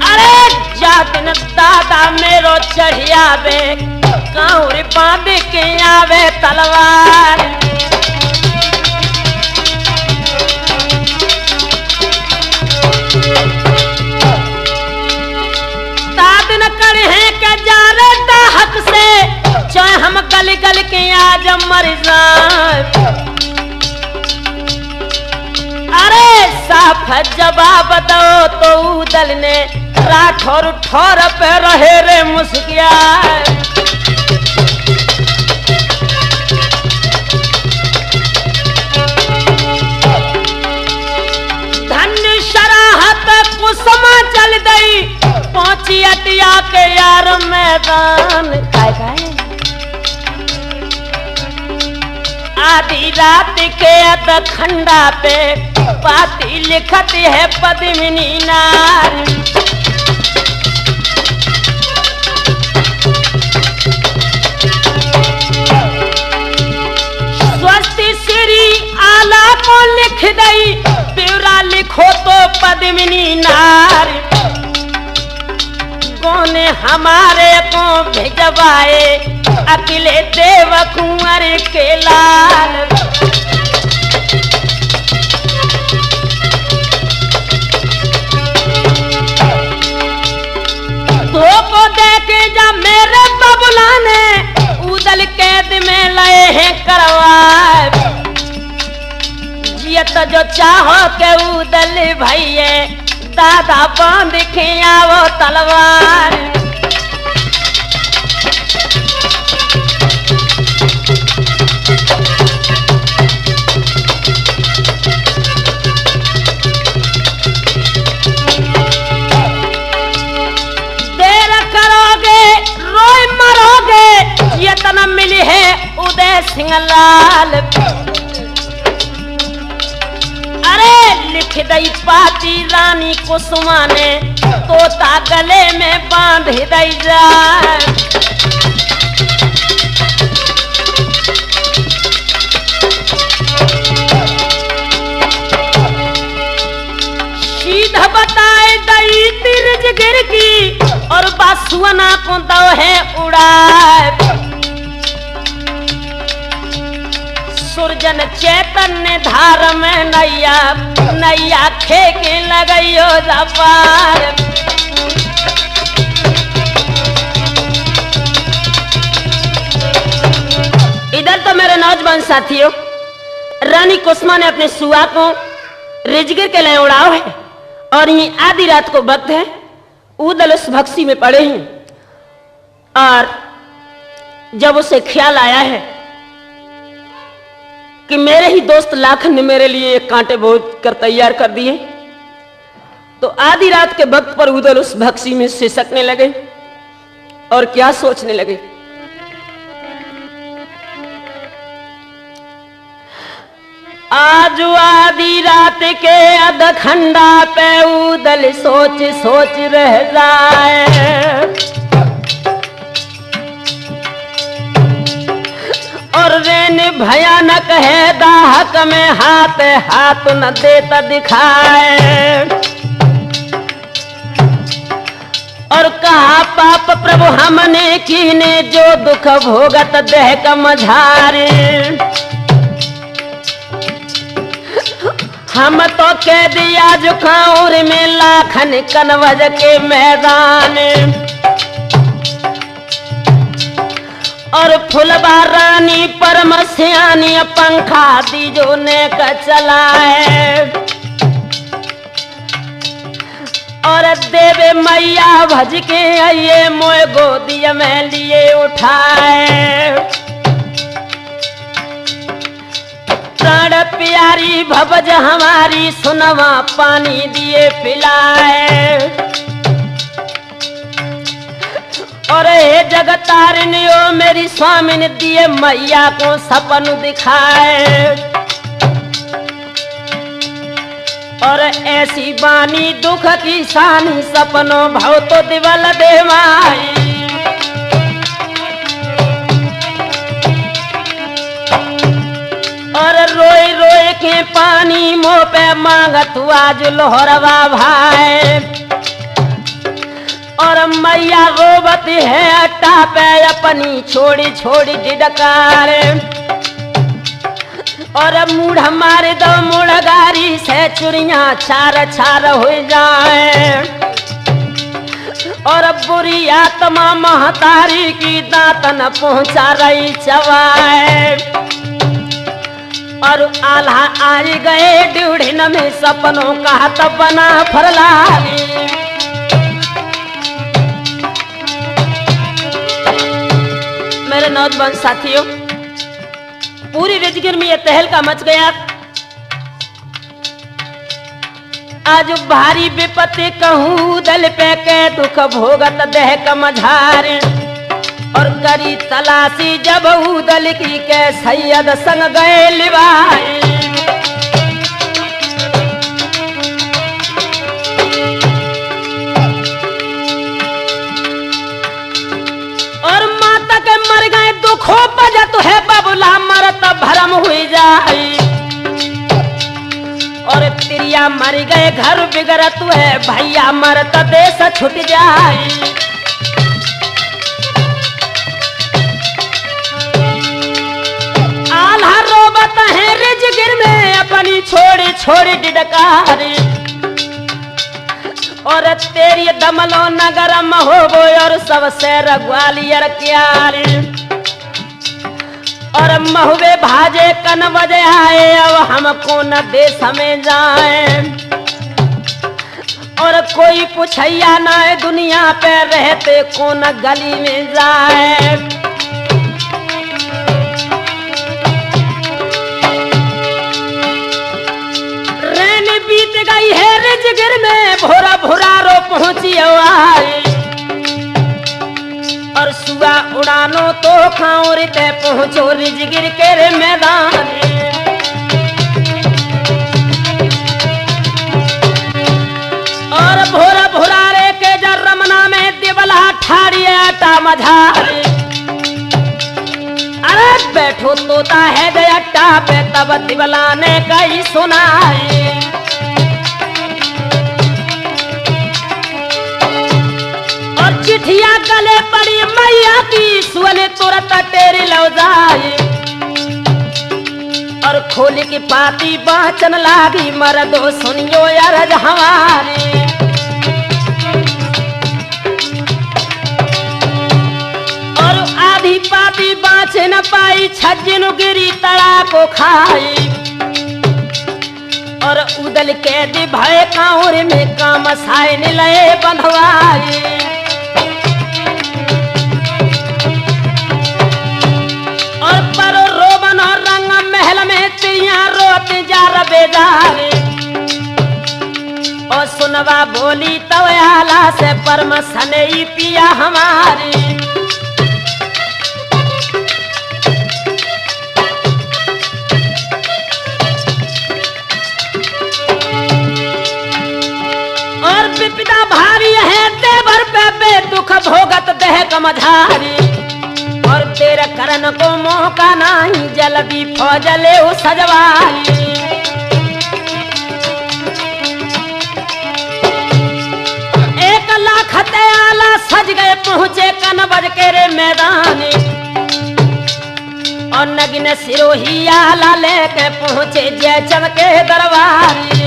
[SPEAKER 1] अरे जा दिन दादा मेरो चढ़ियावे, कांवर बांध के आवे तलवार। हक से चाहे हम गल गल के आज मर जाए। अरे साफ जवाब दो तो उदल ने राठौर ठौर पे रहे रे मुस्किया। धन्य शराहत कुसुमा चल गई, पहुंची अटिया के यार मैदान। आधी रात के अधखंडा पे पाती लिखती है पद्मिनी नार। स्वस्ति श्री आला को लिख दई, ब्यौरा लिखो तो पद्मिनी नार। कौन हमारे को भिजवाए अकेले देव कुंवर के लाल। धोखो देके जा मेरे बबुला ने, उदल कैद में लए हैं करवाए। जियत जो चाहो के उदल भैये, दादा बांध के आवो तलवार। देर करोगे रोए मरोगे, ये तना मिली है उदय सिंह लाल। अरे लिख दई पाती रानी कुसुमा ने, तोता गले में बांध दई जाए। सीधा बताए और बासुअना को दो है उड़ाए। सुरजन चैतन्य धार में नैया नैया खेके लगइयो जपार। इधर तो मेरे नौजवान साथियों, रानी कुसुमा ने अपने सुआ को रिजगिर के लिए उड़ाओ है और ये आधी रात को वक्त है। उदल उस भक्सी में पड़े हैं और जब उसे ख्याल आया है कि मेरे ही दोस्त लाखन ने मेरे लिए एक कांटे बोझ कर तैयार कर दिए, तो आधी रात के वक्त पर उदल उस भक्सी में सिसकने लगे और क्या सोचने लगे। आज आधी रात के अधखंडा पे उदल सोच सोच रह जाए और रेन भयानक है दाहक में हाथ हाथ न देता दिखाए। और कहा पाप प्रभु हमने कीने जो दुख भोगत देह का मझारे। हम तो कह दिया जुखाऊर में लाखन कनवज के मैदान। और फुलबा रानी परम सियानी पंखा दीजो ने का चलाए। और देवे मैया भज के आइए मोए गोदिया में लिए उठाए। प्राण प्यारी भवज हमारी सुनवा पानी दिए पिलाए। और हे जगतारिणियो मेरी स्वामिन दिए मैया को सपन दिखाए। और ऐसी बानी दुख की सानी सपनों भव तो दिवल देवाई। और रोए रोए के पानी मुँह पे मांगत आज लोहरवा भाई। और मैया रोबती है अट्टा पे अपनी छोड़ी छोड़ी डिडकार। और मुड़ हमारे दो मुड़गारी से चुरिया छार छार हो जाए। और बुरी आत्मा महतारी की दांतन पहुंचा रही चवाए। और आल्हा आज गए ड्यूढ़िन में सपनों का तब बना फरलाली। मेरे नौजवान साथियों, पूरी रिजगिर में यह तहलका मच गया। आज भारी विपत्ति कहूँ दल पे के दुख भोगत देह का मझारे। और करी तलाशी जब उदल की के सैयद संग गए लिवाए। और माता के मर गए दुखों बजा तो है बबुला मरत भरम हुई जाए। और तिरिया मर गए घर बिगड़त है भैया मरत देश छूट जाए। आल्हा रोबत है रिजगिर में अपनी छोड़ी छोड़ी डिडकारी। और तेरी दमलो नगर हो गो और सबसे ग्वालियर क्यारी। और महुए भाजे कन बजे आए अब हमको न देश में जाए। और कोई पुछैया ना दुनिया पे रहते कौन गली में जाए। बीत गई है रिजगिर में भोरा भोरारो पहुंची आई। और सुआ उड़ानो तो खाओ रिते पहुंचो रिजगिर के रे मैदान। और भोरा भोरारे के जर रमना में दिवला ठाड़ी आटा मझारे। अरे बैठो तोता है गया टापे तब दिवला ने कही सुनाई। तुरंत टेरी लौ जाए और खोल की पाती बाचन लागी मरदो सुनियो अरज हमारी। और आधी पाती बाँच न पाई छज्जन गिरी तड़ा को खाई और उदल के दी भय कांवर में काम साय लए बंधवाई। और परो रोबन और रंग महल में तिरिया रोते जा रबेदारी और सुनवा बोली तब आला से परम सने पिया हमारी। और विपदा भारी है देवर पे दुख भोगत देह कमझारी और तेरे करन को मौका नहीं जल्दी फौजले हो सजवाई। एक लाख आला सज गए पहुंचे कनबज के रे मैदान और नगिन सिरोही आला लेके पहुंचे जयचंद के दरबारी।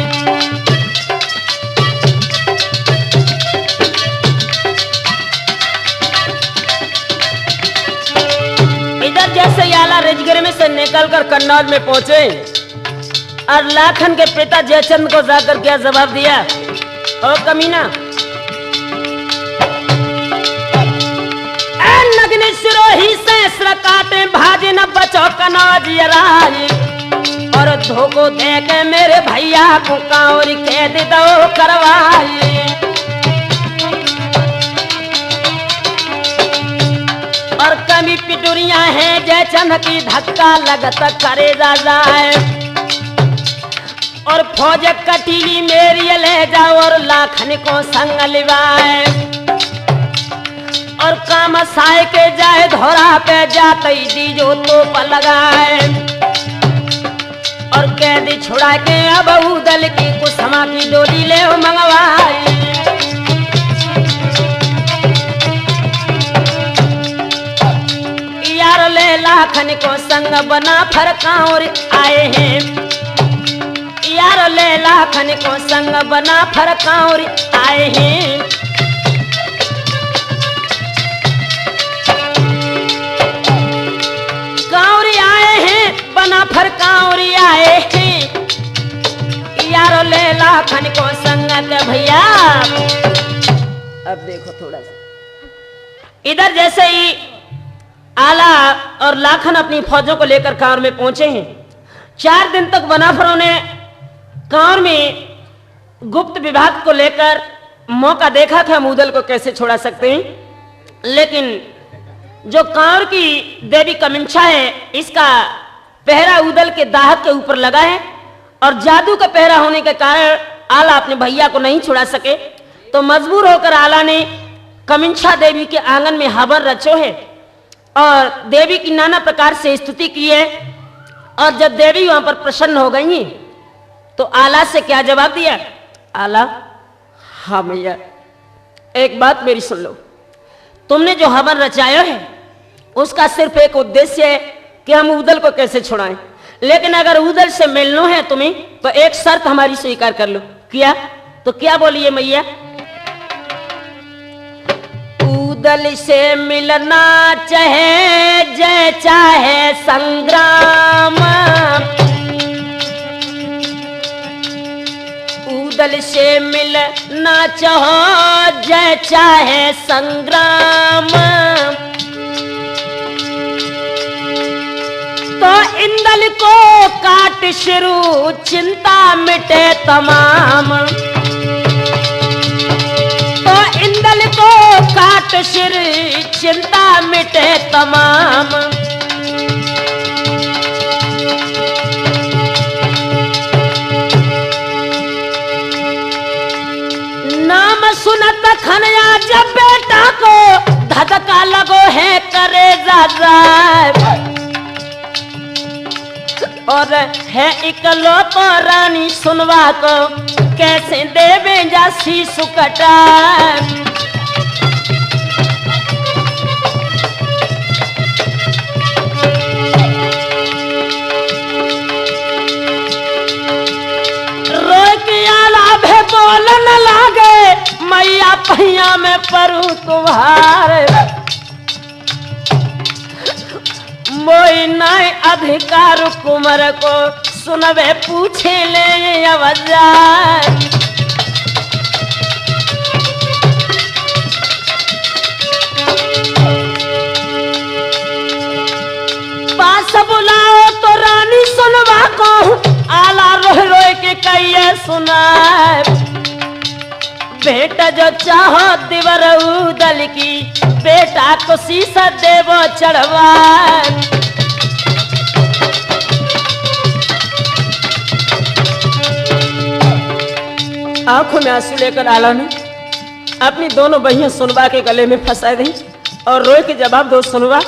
[SPEAKER 1] इधर जैसे आला रेजगरे में से निकलकर कन्नौज में पहुंचे और लाखन के पिता जयचंद को जाकर क्या जवाब दिया, ओ कमीना नग्न सिरोही सहस्र काटे भाजे न बचो कन्नौज राज और धोखो दे के मेरे भैया को कांवरी कैद दो करवाई। और कमी पिटुरिया है जयचंद की धक्का लगत करे जाए और फौज कटीली मेरी ले जाओ और लाखन को संग लिवाए और काम साय के जाए धोरा पे जाते दीजो तो पर लगाए और कैदी छुड़ा के अब उदल की कुसमा की डोली ले मंगवाई। यार ले लाखन को संग बना फरकाउर आए हैं, यार ले लाखन को संग बना फरकाउर आए हैं। काउरी आए हैं बना फरकाउरी आए हैं यार ले लाखन को संग के भैया। अब देखो थोड़ा सा इधर जैसे ही आला और लाखन अपनी फौजों को लेकर कांवर में पहुंचे हैं। 4 दिन तक बनाफरों ने कांवर में गुप्त विभाग को लेकर मौका देखा कि हम उदल को कैसे छोड़ा सकते हैं, लेकिन जो कांवर की देवी कमिंछा है इसका पहरा उदल के दाहक के ऊपर लगा है और जादू का पहरा होने के कारण आला अपने भैया को नहीं छुड़ा सके। तो मजबूर होकर आला ने कमिंछा देवी के आंगन में हवन रचो है और देवी की नाना प्रकार से स्तुति की है। और जब देवी वहां पर प्रसन्न हो गई तो आला से क्या जवाब दिया, आला हाँ भैया एक बात मेरी सुन लो, तुमने जो हवन रचाया है उसका सिर्फ एक उद्देश्य है कि हम उदल को कैसे छुड़ाएं, लेकिन अगर उदल से मिलना है तुम्हें तो एक शर्त हमारी स्वीकार कर लो। क्या? तो क्या बोलिए मैया? उदल से मिलना चाहे जय चाहे संग्राम, उदल से मिलना चाहो जय चाहे संग्राम, तो इंदल को काट शुरू चिंता मिटे तमाम, तो इंदल को काट सिर चिंता मिटे तमाम। नाम सुनत खनया जब बेटा को धधका लगो है करे जाए, और है इकलो को रानी सुनवा को कैसे देवे जा शीश कटा। बोलन लागे मैया पहिया में परू तुम्हारे मोई नहीं अधिकार कुमर को सुनवे पूछे ले अवजार पास बुलाओ तो रानी सुनवा को आला रोह रोए के कहिए सुनाए बेटा जो चाहो दिवर उदल की बेटा को शीशा देवो चढ़वाए आंखों में आंसू लेकर आला ने अपनी दोनों बहियां सुनवा के गले में फंसा दी और रोए के जवाब दो सुनवा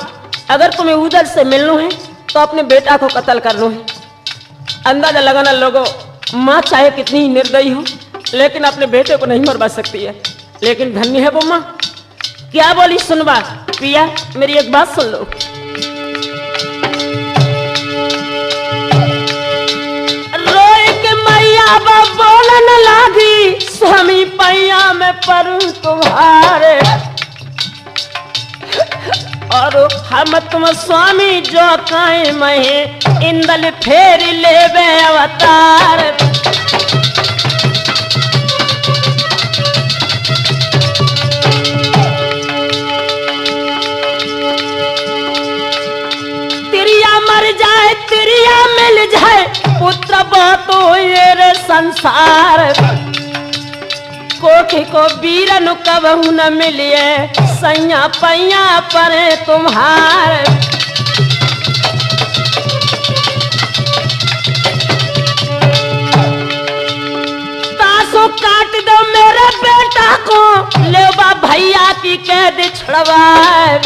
[SPEAKER 1] अगर तुम्हें उदल से मिलना है तो अपने बेटा को कत्ल करना है। अंदाजा लगाना लोगों माँ चाहे कितनी ही निर्दयी हो लेकिन अपने बेटे को नहीं मरवा सकती है। लेकिन धन्य है वो माँ। क्या बोली सुनवा पिया मेरी एक बात सुन लो। रोए के मैया बा बोलन लागी स्वामी पैया में परू तुम्हारे और हम तुम स्वामी जो काए महे इंदल फेर लेवे अवतार तिरिया मर जाए तिरिया मिल जाए पुत्र बातो ये रे संसार कोठी को बीरन कबहू न मिलिए सैया पैया परे तुम्हारे तासो काट दो मेरे बेटा को लेवा भैया की कैद छुड़वाए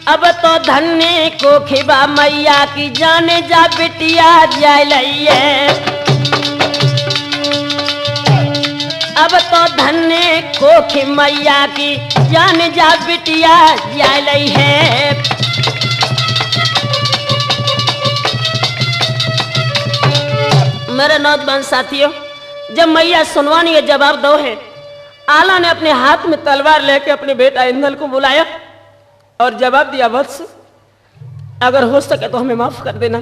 [SPEAKER 1] अब तो धन्य को खिबा मैया की जाने जा बिटिया जाए लइए अब तो धन्य कोखी मैया की जान जा बिटिया जा लई है। मेरे नौजवान साथियों जब मैया सुनवानी के जवाब दो है आला ने अपने हाथ में तलवार लेके अपने बेटा इंदल को बुलाया और जवाब दिया वत्स अगर हो सके तो हमें माफ कर देना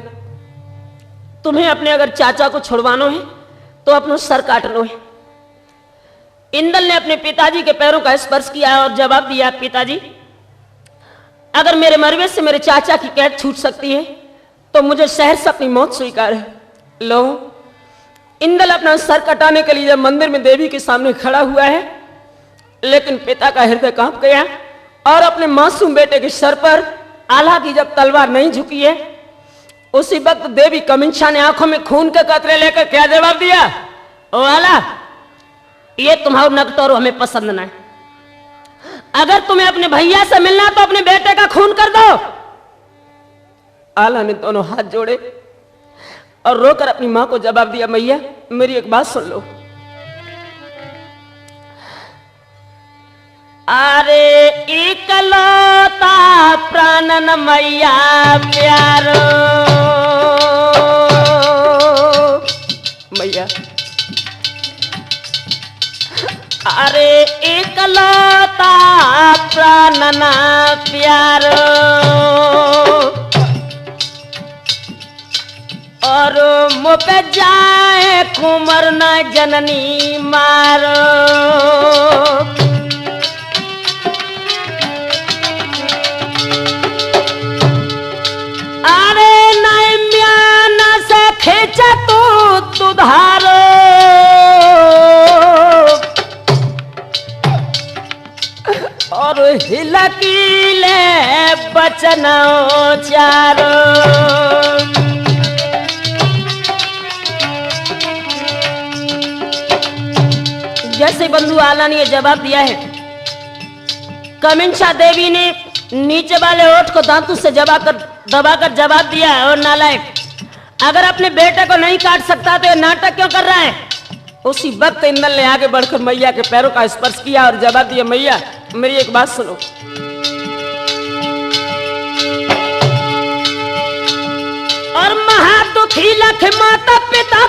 [SPEAKER 1] तुम्हें अपने अगर चाचा को छुड़वाना है तो अपना सर काटना है। इंदल ने अपने पिताजी के पैरों का स्पर्श किया और जवाब दिया पिताजी अगर मेरे मरवे से मेरे चाचा की कैद छूट सकती है तो मुझे शहर से अपनी मौत स्वीकार है। लो इंदल अपना सर कटाने के लिए जब मंदिर में देवी के सामने खड़ा हुआ है लेकिन पिता का हृदय कांप गया और अपने मासूम बेटे के सर पर आला की जब तलवार नहीं झुकी है उसी वक्त देवी कमिंशा ने आंखों में खून के कतरे लेकर क्या जवाब दिया ओ आला ये तुम्हारा नकटोर हमें पसंद ना है अगर तुम्हें अपने भैया से मिलना तो अपने बेटे का खून कर दो। आला ने दोनों हाथ जोड़े और रोकर अपनी मां को जवाब दिया मैया मेरी एक बात सुन लो अरे इकलौता प्राणन मैया प्यारो मैया अरे इकलौता प्राणना प्यारो और मुझ पे जाए कुमर न जननी मारो अरे नहीं म्यान से खींच तू दुधारो और हिलकीले बचन चारो जैसे बंधु आला ने जवाब दिया है कमिंशा देवी ने नीचे वाले ओठ को दांतों से दबाकर जवाब दिया और नालायक अगर अपने बेटे को नहीं काट सकता तो नाटक क्यों कर रहा है। उसी वक्त इंदल ने आगे बढ़कर मैया के पैरों का स्पर्श किया और जवाब दिया मैया मेरी एक बात सुनो और महादुखी लख माता पिता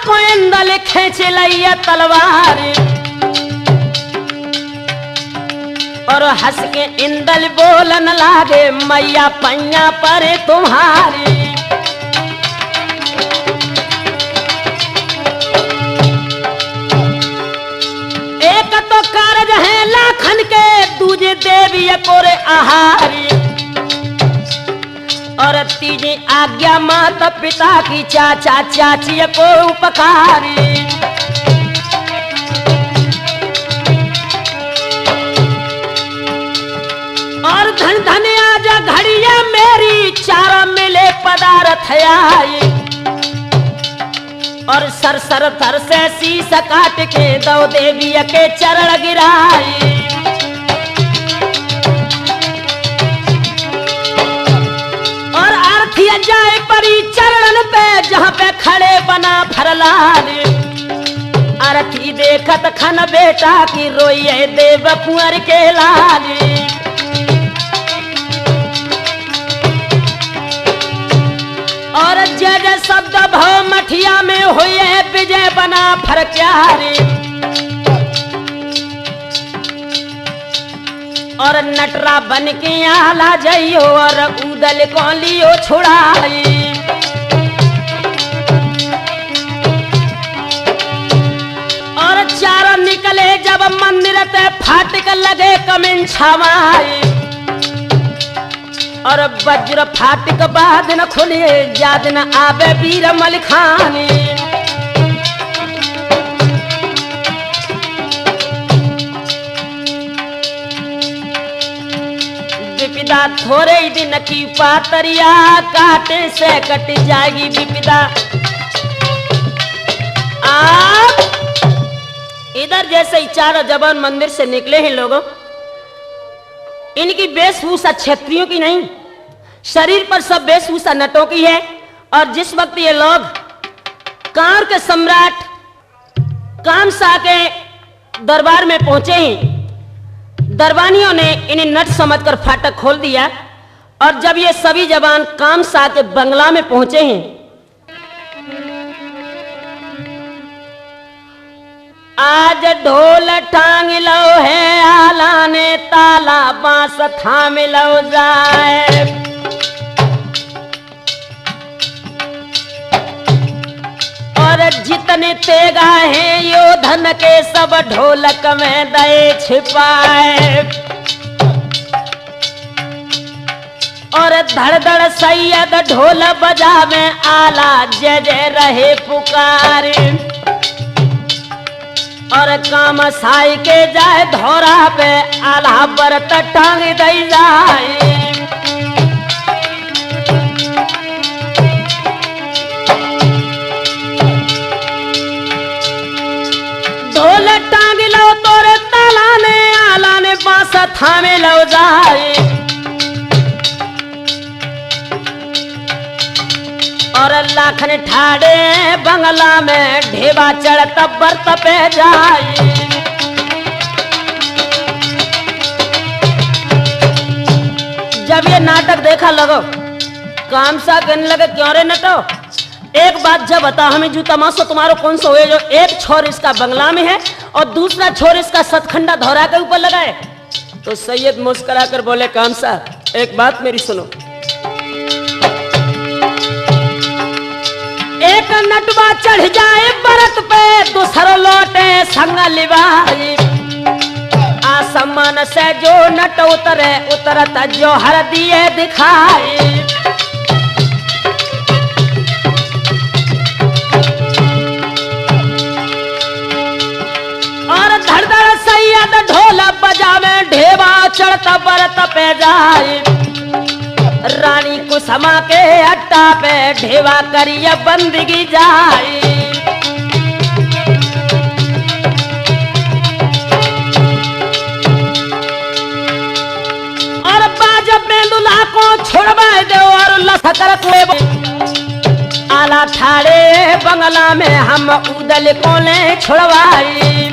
[SPEAKER 1] खींच लिया तलवार और हंस के इंदल बोलन लागे मैया पैया पर तुम्हारी। एक तो कारज है लाखन के दूजे देवी कोरे आहारी और तीजी आज्ञा माता पिता की चाचा चाची को उपकारी। और धन धन आजा घड़िया मेरी चारा मिले पदार्थ आई और सर सर थर से शीश काट के दो देवी के चरण गिराई। और आरती जाए परी चरण पे जहाँ पे खड़े बना फरलाल आरती देखत खन बेटा की रोइए देव कुंवर के लाल। और जय जय शब्द भव मठिया में हुए विजय बना फरक्यारी और नटरा बन के आला जइयो और उदल को लियो छुड़ाई। और चारों निकले जब मंदिर पे फाटक लगे कमिन छावाई और वज्र फाटक बाद न खुले याद न आवे वीर मलिखानी। विपदा थोड़े ही दिन की पातरिया काटे से कट जाएगी विपदा। आप इधर जैसे ही चारों जवान मंदिर से निकले हैं लोगों, इनकी वेशभूषा क्षत्रियों की नहीं, शरीर पर सब वेशभूषा नटों की है। और जिस वक्त ये लोग कांर के सम्राट कामसा के दरबार में पहुंचे हैं, दरबानियों ने इन्हें नट समझकर फाटक खोल दिया। और जब ये सभी जवान कामसा के बंगला में पहुंचे हैं, आज ढोल टांग लो है आला ने ताला बांस थाम लो जाए। और जितने तेगा हैं योधन के सब ढोलक में दए छिपाए। और धड़ धड़ सैयद ढोल बजावे आला जय जय रहे पुकारे। और काम साई के जाए धोरा पे आला पर टांग दई जाए। ढोल टांग लो तोरे ताला ने आला ने बांस थामे लो जाए। और लाखन ठाड़े बंगला में ढेबा चढ़ तब्बर तपे जाए। जब ये नाटक देखा लगो कामसा कहने लगे क्यों रे नटो, एक बात जब बता हमें जो तमाशा तुम्हारो कौन सा हुए जो एक छोर इसका बंगला में है और दूसरा छोर इसका सतखंडा धोरा के ऊपर लगा है। तो सैयद मुस्कुरा कर बोले कामसा एक बात मेरी सुनो, एक नटवा चढ़ जाए बरत पे दूसरा लौटे संग लिवाई। आसमान से जो नट उतरे उतरत जो हर दिए दिखाई। और धड़ धड़ सैयद ढोल बजावे ढेबा चढ़ता बरत पे जाए। रानी कुसमा के अट्टा पे ढेवा करिए बंदगी जाए। और बाज में दुल्हा को छोड़वा दो और लसकर को आला ठाड़े बंगला में हम उदल को ले छोड़वाई।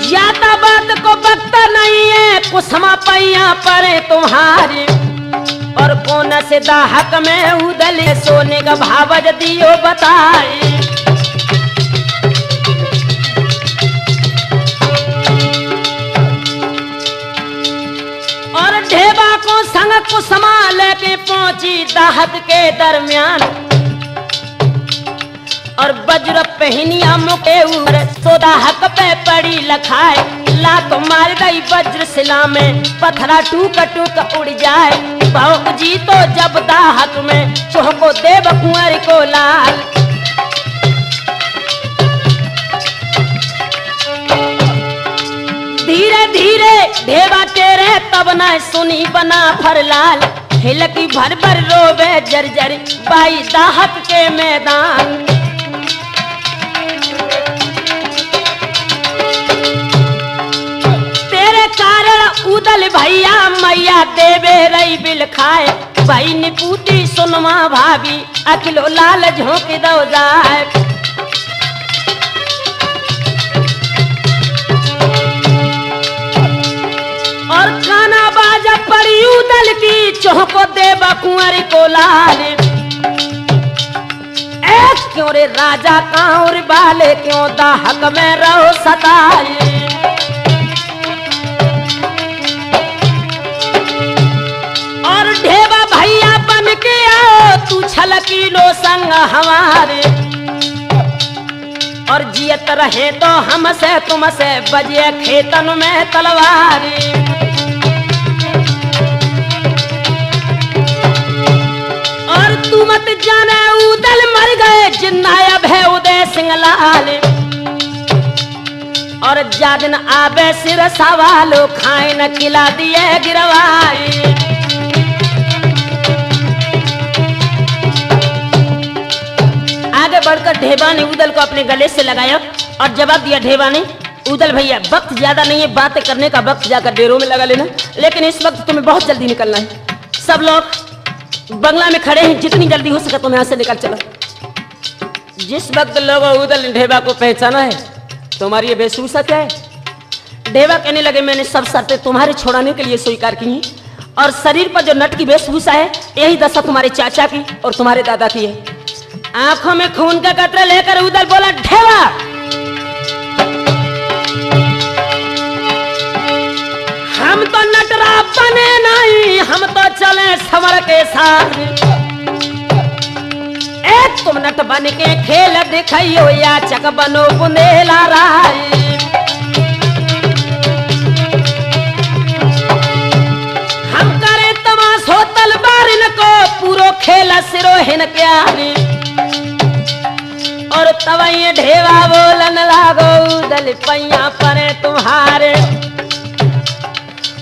[SPEAKER 1] ज्यादा बात को बकता नहीं है कुसमा पैया परे तुम्हारी। और कौन से दाहक में उदल सोने का भाव दियो बताए। और ढेबा को संग को संभाल के पहुंची दाहक के दरमियान और वज्र पहनिया मुके ऊपर सोदा हक पे पड़ी लखाए। लात मार गई वज्र शिला में पत्थरा टूक टूक उड़ जाए। भाव जी तो जब दाहक में चौको देव कुंवर को लाल। धीरे धीरे ढेबा टेरे तब न सुनी बना फर लाल। हिलकी भर भर रोबे जर्जर बाई दाहक के मैदान। उदल भैया मैया देवे रही बिल खाए। भाई निपूती सुनमा भाभी अखिलो लाल झोंक दो जाए। और खाना बाजा पड़ी उदल की चौको देवा कुंवर को लाल। क्यों रे राजा कांवर बाले क्यों दाहक में रहो सताए। ढेबा भैया बन के आओ तू छलकी लो संग हमारे। और जियत रहे तो हमसे तुमसे बजे खेतन में तलवारी। और तू मत जाने उदल मर गए जिन्नायब है उदय सिंह लाल। और जादिन आबे सिर सवालो खाए न खिला दिए गिरवाई। आगे बढ़कर ढेबा ने उदल को अपने गले से लगाया और जवाब दिया ढेबा ने, उदल भैया वक्त ज्यादा नहीं है, बातें करने का वक्त जाकर डेरों में लगा लेना, लेकिन इस वक्त तुम्हें बहुत जल्दी निकलना है। सब लोग बंगला में खड़े हैं, जितनी जल्दी हो सके तुम यहाँ से निकल चलो। जिस वक्त लोगों उदल ढेबा को पहचाना है तुम्हारी ये वेशभूषा क्या है। ढेबा कहने लगे मैंने सब शर्तें तुम्हारे छोड़ाने के लिए स्वीकार की हैं और शरीर पर जो नट की वेशभूषा है यही दशा तुम्हारे चाचा की और तुम्हारे दादा की है। आंखों में खून का कतरा लेकर उदल बोला ढेबा हम तो नटरा बने नहीं, हम तो चले समर के साथ। एक तुम नट बन के खेल दिखाइयो या चक बनो बुंदेला राय। हम करे तमाशो तलवार इनको पूरो खेल सिरोहिन प्यारी। और तब ये ढेबा बोलन लागो उदल पैया परे तुम्हारे।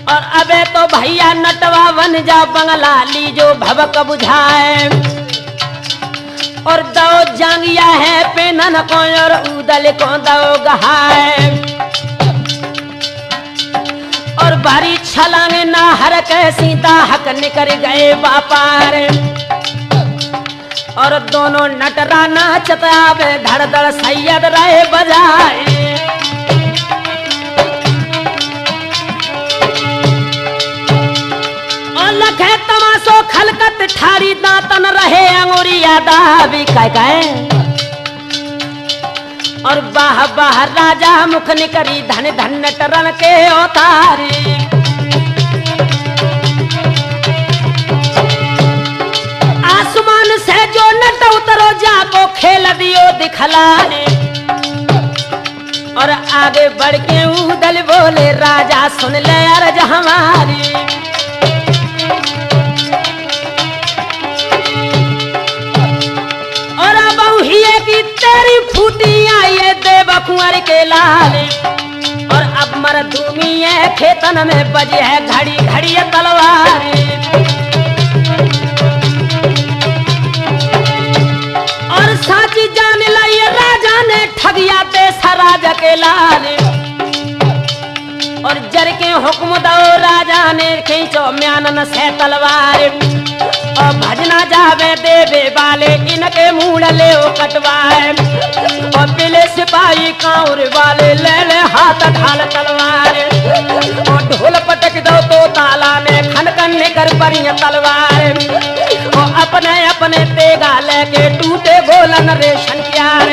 [SPEAKER 1] और अबे तो भैया नटवा बन जा बंगला लीजो भवक बुझाए। और दो जांगिया है पेनन को और उदल को दो गहाए। और भारी छलांग नाहर कैसी दाहक निकर गए बापार। और दोनों नटरा नाचत आवे धड़ धड़ सैयद रहे बजाए। और लखे तमाशो खलकत ठारी दांतन रहे अंगुरिया दाबी कहे। और बाह बाह राजा मुख निकरी धन धन नटरन के अवतारी। आसमान से जो नट उतरो जाको खेल दियो दिखलाने। और आगे बढ़ के उदल बोले राजा सुन ले अर्ज हमारी। और अब हिये की तेरी फूटी आई देव कुंवर के लाल। और अब मर दूमी है खेतन में बजी है घड़ी घड़ी तलवार। और साची जान लाई राजा ने ठगिया देश राजा के लाल। और जर के हुक्म दो राजा ने खींचो म्यानन से तलवार। और भजना जावे देवे वाले इनके मूड़ ले कटवाए। और पिले सिपाही कांवर वाले ले ले हाथ ढाल तलवार। और ढोल पटक दो तो ताला में खनकन लेकर बढ़िया तलवार और अपने अपने तेगा लेके टूटे गोलन रेशन क्यार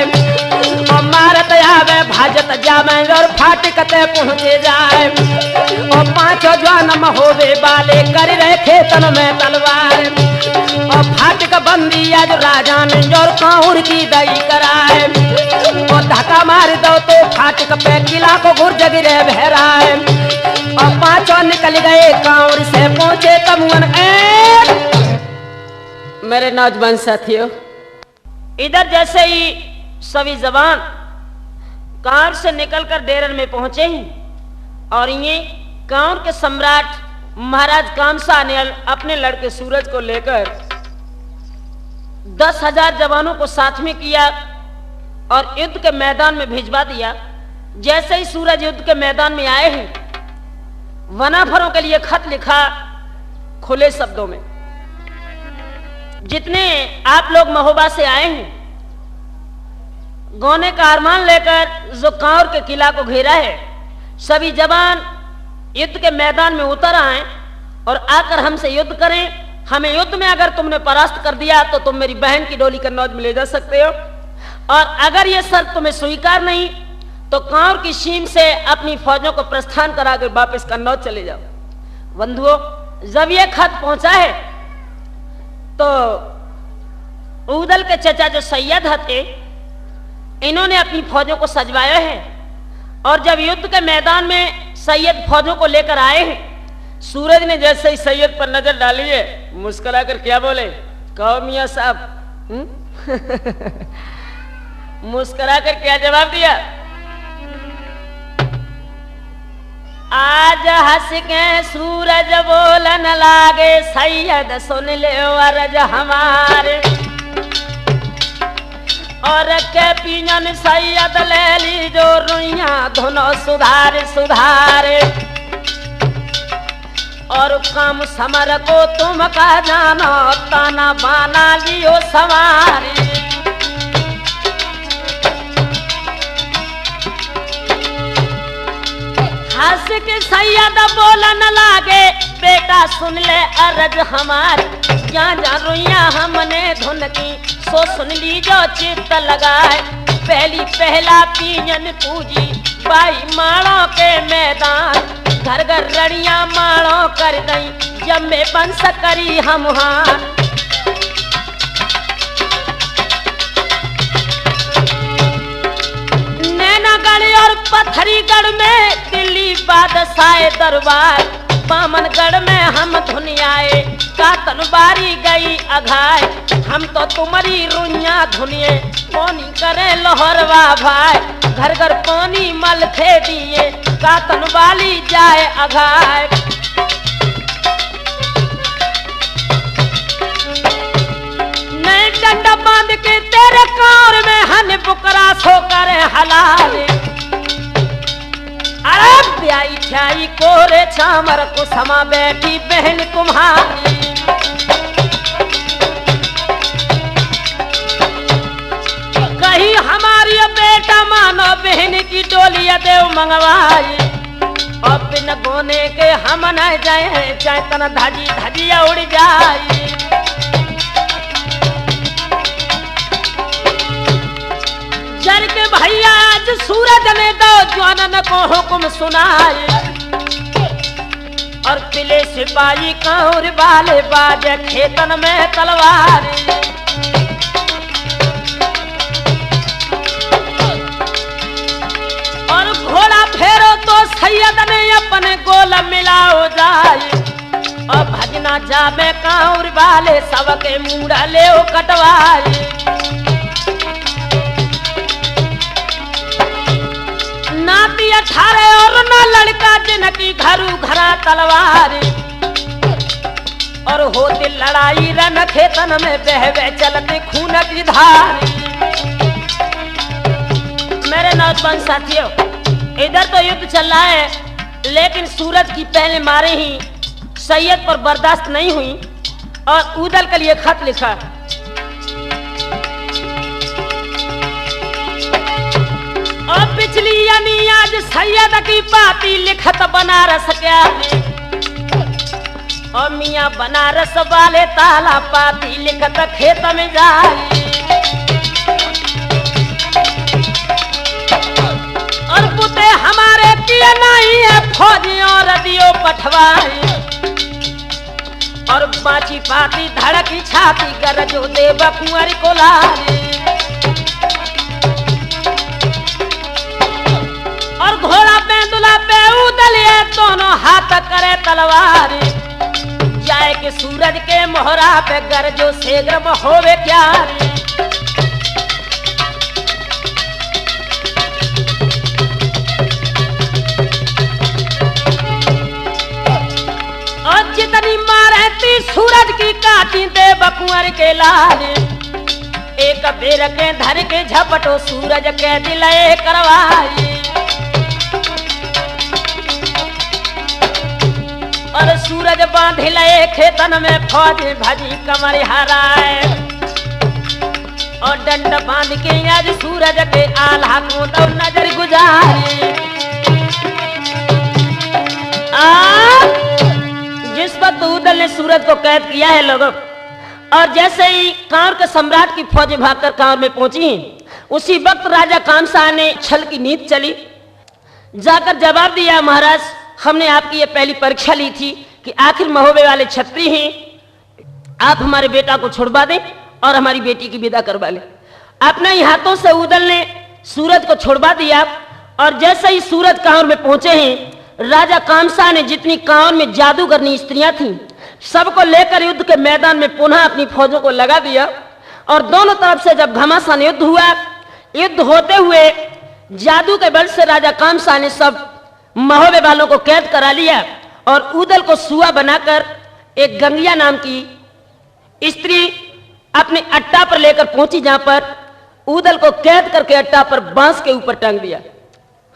[SPEAKER 1] और मारत आवे भाजत जावे और फाटकते पहुँचे जाए और पांचों जन्म होवे वाले कर रहे खेतन में तलवार और फाटक बंदी आज राजा ने और काउर की दई कराए और धक्का मार दो तो फाटक पे किला को गुर्ज गिरे बहराए और पांचों निकल गए काउर से पहुंचे तमुअन। मेरे नौजवान साथियों, इधर जैसे ही सभी जवान कांवर से निकलकर डेरन में पहुंचे ही और ये कांवर के सम्राट महाराज कामसा ने अपने लड़के सूरज को लेकर 10,000 जवानों को साथ में किया और युद्ध के मैदान में भिजवा दिया। जैसे ही सूरज युद्ध के मैदान में आए हैं, वनाफरों के लिए खत लिखा खुले शब्दों में, जितने आप लोग महोबा से आए हैं, गौने का अरमान लेकर जो कांवर के किला को घेरा है, सभी जवान युद्ध के मैदान में उतर आए और आकर हमसे युद्ध करें। हमें युद्ध में अगर तुमने परास्त कर दिया तो तुम मेरी बहन की डोली कन्नौज में ले जा सकते हो, और अगर यह शर्त तुम्हें स्वीकार नहीं तो कांवर की सीम से अपनी फौजों को प्रस्थान कराकर वापस कन्नौज चले जाओ। बंधुओं, जब यह खत पहुंचा है तो उदल के चचा जो सैयद थे, इन्होंने अपनी फौजों को सजवाया है और जब युद्ध के मैदान में सैयद फौजों को लेकर आए हैं, सूरज ने जैसे ही सैयद पर नजर डाली है, मुस्कुराकर क्या बोले, कहो मियां साहब। मुस्कुराकर क्या जवाब दिया, आज हंस के सूरज बोलन लागे, सैयद सुन ले अरज हमारे, और के पिंजन सैयद ले ली जो रुइया धुनो सुधारे सुधारे, और काम समर को तुम का जानो, ताना बाना लियो सवारी। हंस के सैयद बोलन लागे, बेटा सुन ले अरज हमार, जा जा रुइया हमने धुन की, सो सुन ली जो चित्त लगाए। पहली पहला पिंजन पूजी बाई माड़ों के मैदान, घर घर रड़िया माड़ों कर गई, जब में बंस करी हम हार। नैनागढ़ और पत्थरीगढ़ में दिल्ली बादशाह दरबार, बामनगढ़ में हम धुनियाए, का तनबारी गई अघाय, हम तो तुम्हारी रुइया धुनिए, पानी करे लोहरवा भाई, घर घर पानी मल थे दिए, का तनवाली जाए अघाय। नए डंडा बांध के तेरे कांवर में हन बुकरा सो करे हलाले, अरे ब्याई छाई कोरे छामर को समा बैठी बहन तुम्हारी। कही हमारी बेटा मानो बहन की डोलिया देव मंगवाई, और बिन गोने के हम न जाए, चाहे तन धजी धजिया उड़ जाए। जर के भैया आज सूरज ने दो जवानन को हुक्म सुनाए, और किले सिपाही कांवर वाले बाजे खेतन में तलवार। और घोड़ा फेरो तो सैयद ने अपने गोल मिलाओ जाए, और भजना जामे कांवर वाले सबके मुड़ा ले कटवाए। नाती 18 और ना लड़का जिनकी घरू घरा तलवार, और होती लड़ाई रन खेतन में बहवे चलते खून की धार। मेरे नौजवान साथियों, इधर तो युद्ध चल रहा है, लेकिन सूरज की पहले मारे ही सैयद पर बर्दाश्त नहीं हुई और उदल के लिए खत लिखा। और पिछली यानी आज सैयद की पाती लिखत बनारस क्या, और मियाँ बनारस वाले ताला पाती लिखत खेत में जाई। और पुते हमारे किए नहीं है फौजियों रदियो पठवाई। और बाची पाती धड़की छाती कर जो देव कुंवर को लाई। और घोड़ा पेंदुला पे उदलिए दोनों हाथ करे तलवार। जाए के सूरज के मोहरा पे गरजो सेगर होवे क्या। और जितनी मारे थी सूरज की काटी दे बकुअर के लाल। एक बेर के धर के झपटो सूरज के दिलए करवाई। और सूरज बांध लए खेतन में फौज भजी कमर हराए। और डंड बांध के आज सूरज के आल्हा को तो नजर गुजारी। जिस वक्त उदल ने सूरज को कैद किया है लोगों, और जैसे ही कांवर के सम्राट की फौज भागकर कांवर में पहुंची, उसी वक्त राजा कामसा ने छल की नींद चली। जाकर जवाब दिया, महाराज हमने आपकी ये पहली परीक्षा ली थी कि आखिर महोबे वाले छत्री हैं, आप हमारे बेटा को छुड़वा दें और हमारी बेटी की विदा करवा लें। अपने ही हाथों से उदल ने सूरज को छुड़वा दिया। और जैसे ही सूरज कांवर में पहुंचे हैं, राजा कामसा ने जितनी कांवर में जादूगरनी स्त्रियां थीं, सबको लेकर युद्ध के मैदान में पुनः अपनी फौजों को लगा दिया। और दोनों तरफ से जब घमासान युद्ध हुआ, युद्ध होते हुए जादू के बल से राजा कामसा ने सब महोबे वालों को कैद करा लिया। और उदल को सुआ बनाकर एक गंगिया नाम की स्त्री अपने अट्टा पर लेकर पहुंची, जहां पर उदल को कैद करके अट्टा पर बांस के ऊपर टांग दिया।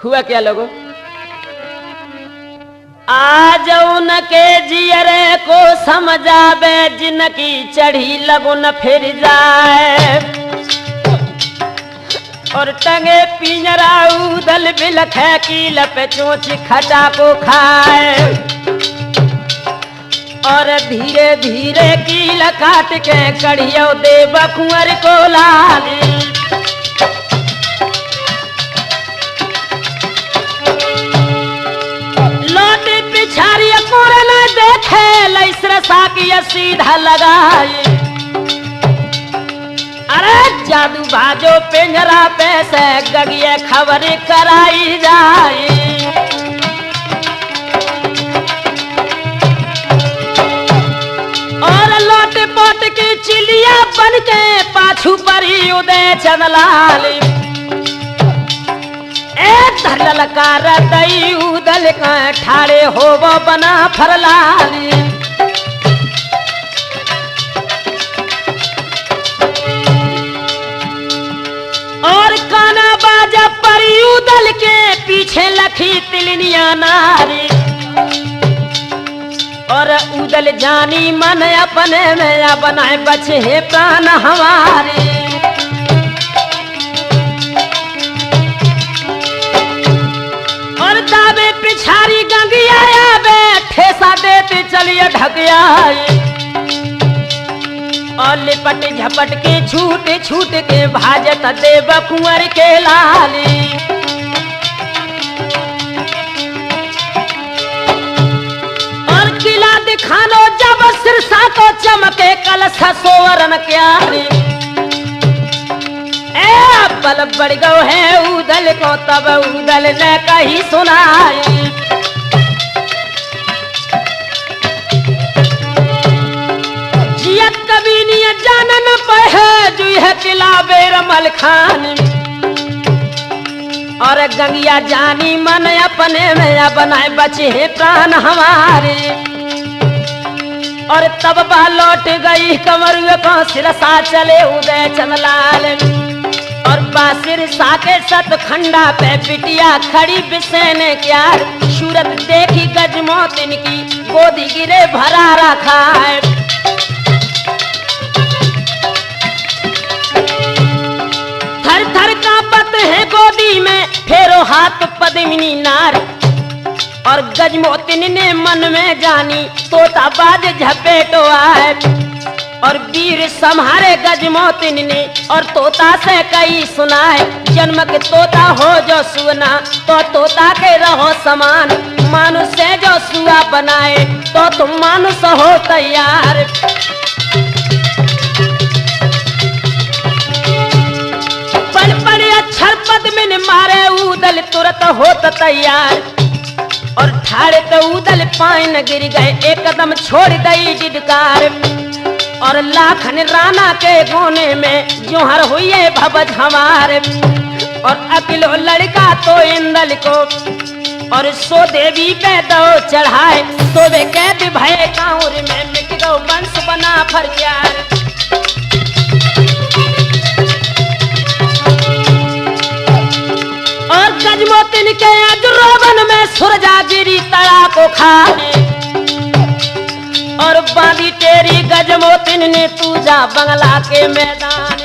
[SPEAKER 1] हुआ क्या लोगों, आज उनके जियरे को समझावे जिनकी चढ़ी लगुन फिर जाए। और टंगे पिंजरा उदल बिलखे की लपे चोंच खटा को खाए। और धीरे धीरे कील काट के कड़ियो दे बकुअर को लाली। लौट पिछाड़ी कोरे न देखे लैसरसा की सीधा लगाई। अरे जादू बाजो पिंजरा पे से गगिए खबर कराई जाए। और लौट पोट की चिलिया बन के पाछू परी उदय चंदलाली। ललकार दई उदल का ठाड़े हो वो बना फरलाली। और काना बाजा परी उदल के पीछे लखी तिलनिया नारी। और उदल जानी मन अपने में या बनाए बचे है प्राण हमारे। और दावे पिछारी गंगिया बे ठेसा देती चलिए ढकिया। और लिपट झपट के छूट छूट के भाजत देव कुंवर के लाली। और किला दिखानो जब सिरसा को चमके कलश सोवरन क्यारी। बल बढ़ गो है उदल को तब उदल ने कही सुनाई। जियत कभी नहीं जानन पहे जो है किला बेरमल खान। और गंगिया जानी मन अपने में बनाए बचे हैं प्राण हमारे। और तब बा लौट गई कमरुए को सिरसा चले उदय चंदलाल। और बासिर साके सतखंडा पे पिटिया खड़ी बिसेन क्या। सूरत देखी गजमौत इनकी गोदी गिरे भरा रखा है। थर थर कांपत है गोदी में फेरो हाथ पद्मिनी नार। और गजमोतिन ने मन में जानी तोता बाज झपेटो आए और वीर संहारे गजमोतिन ने और तोता से कई सुनाए जन्म के तोता हो जो सुना तो तोता के रहो समान मानुष से जो सुआ बनाए तो तुम मानुष हो तैयार। पल पल अक्षर पद में मारे उदल तुरंत होत तैयार और ठाड़े तो उदल पाइन गिर गए एकदम छोड़ दई जिडकार और लाखन राणा के गोने में जोहर हुई भवज हमारे और अकिलो लड़का तो इंदल को और सो देवी पे दो चढ़ाए तो वे कैद भय कांवर में मिट गो वंश बना फर प्यार। और गजमोतिन के अजरोवन में सुरजा गिरी तड़ा को खाए और बांधी तेरी गजमोतिन ने पूजा बंगला के मैदान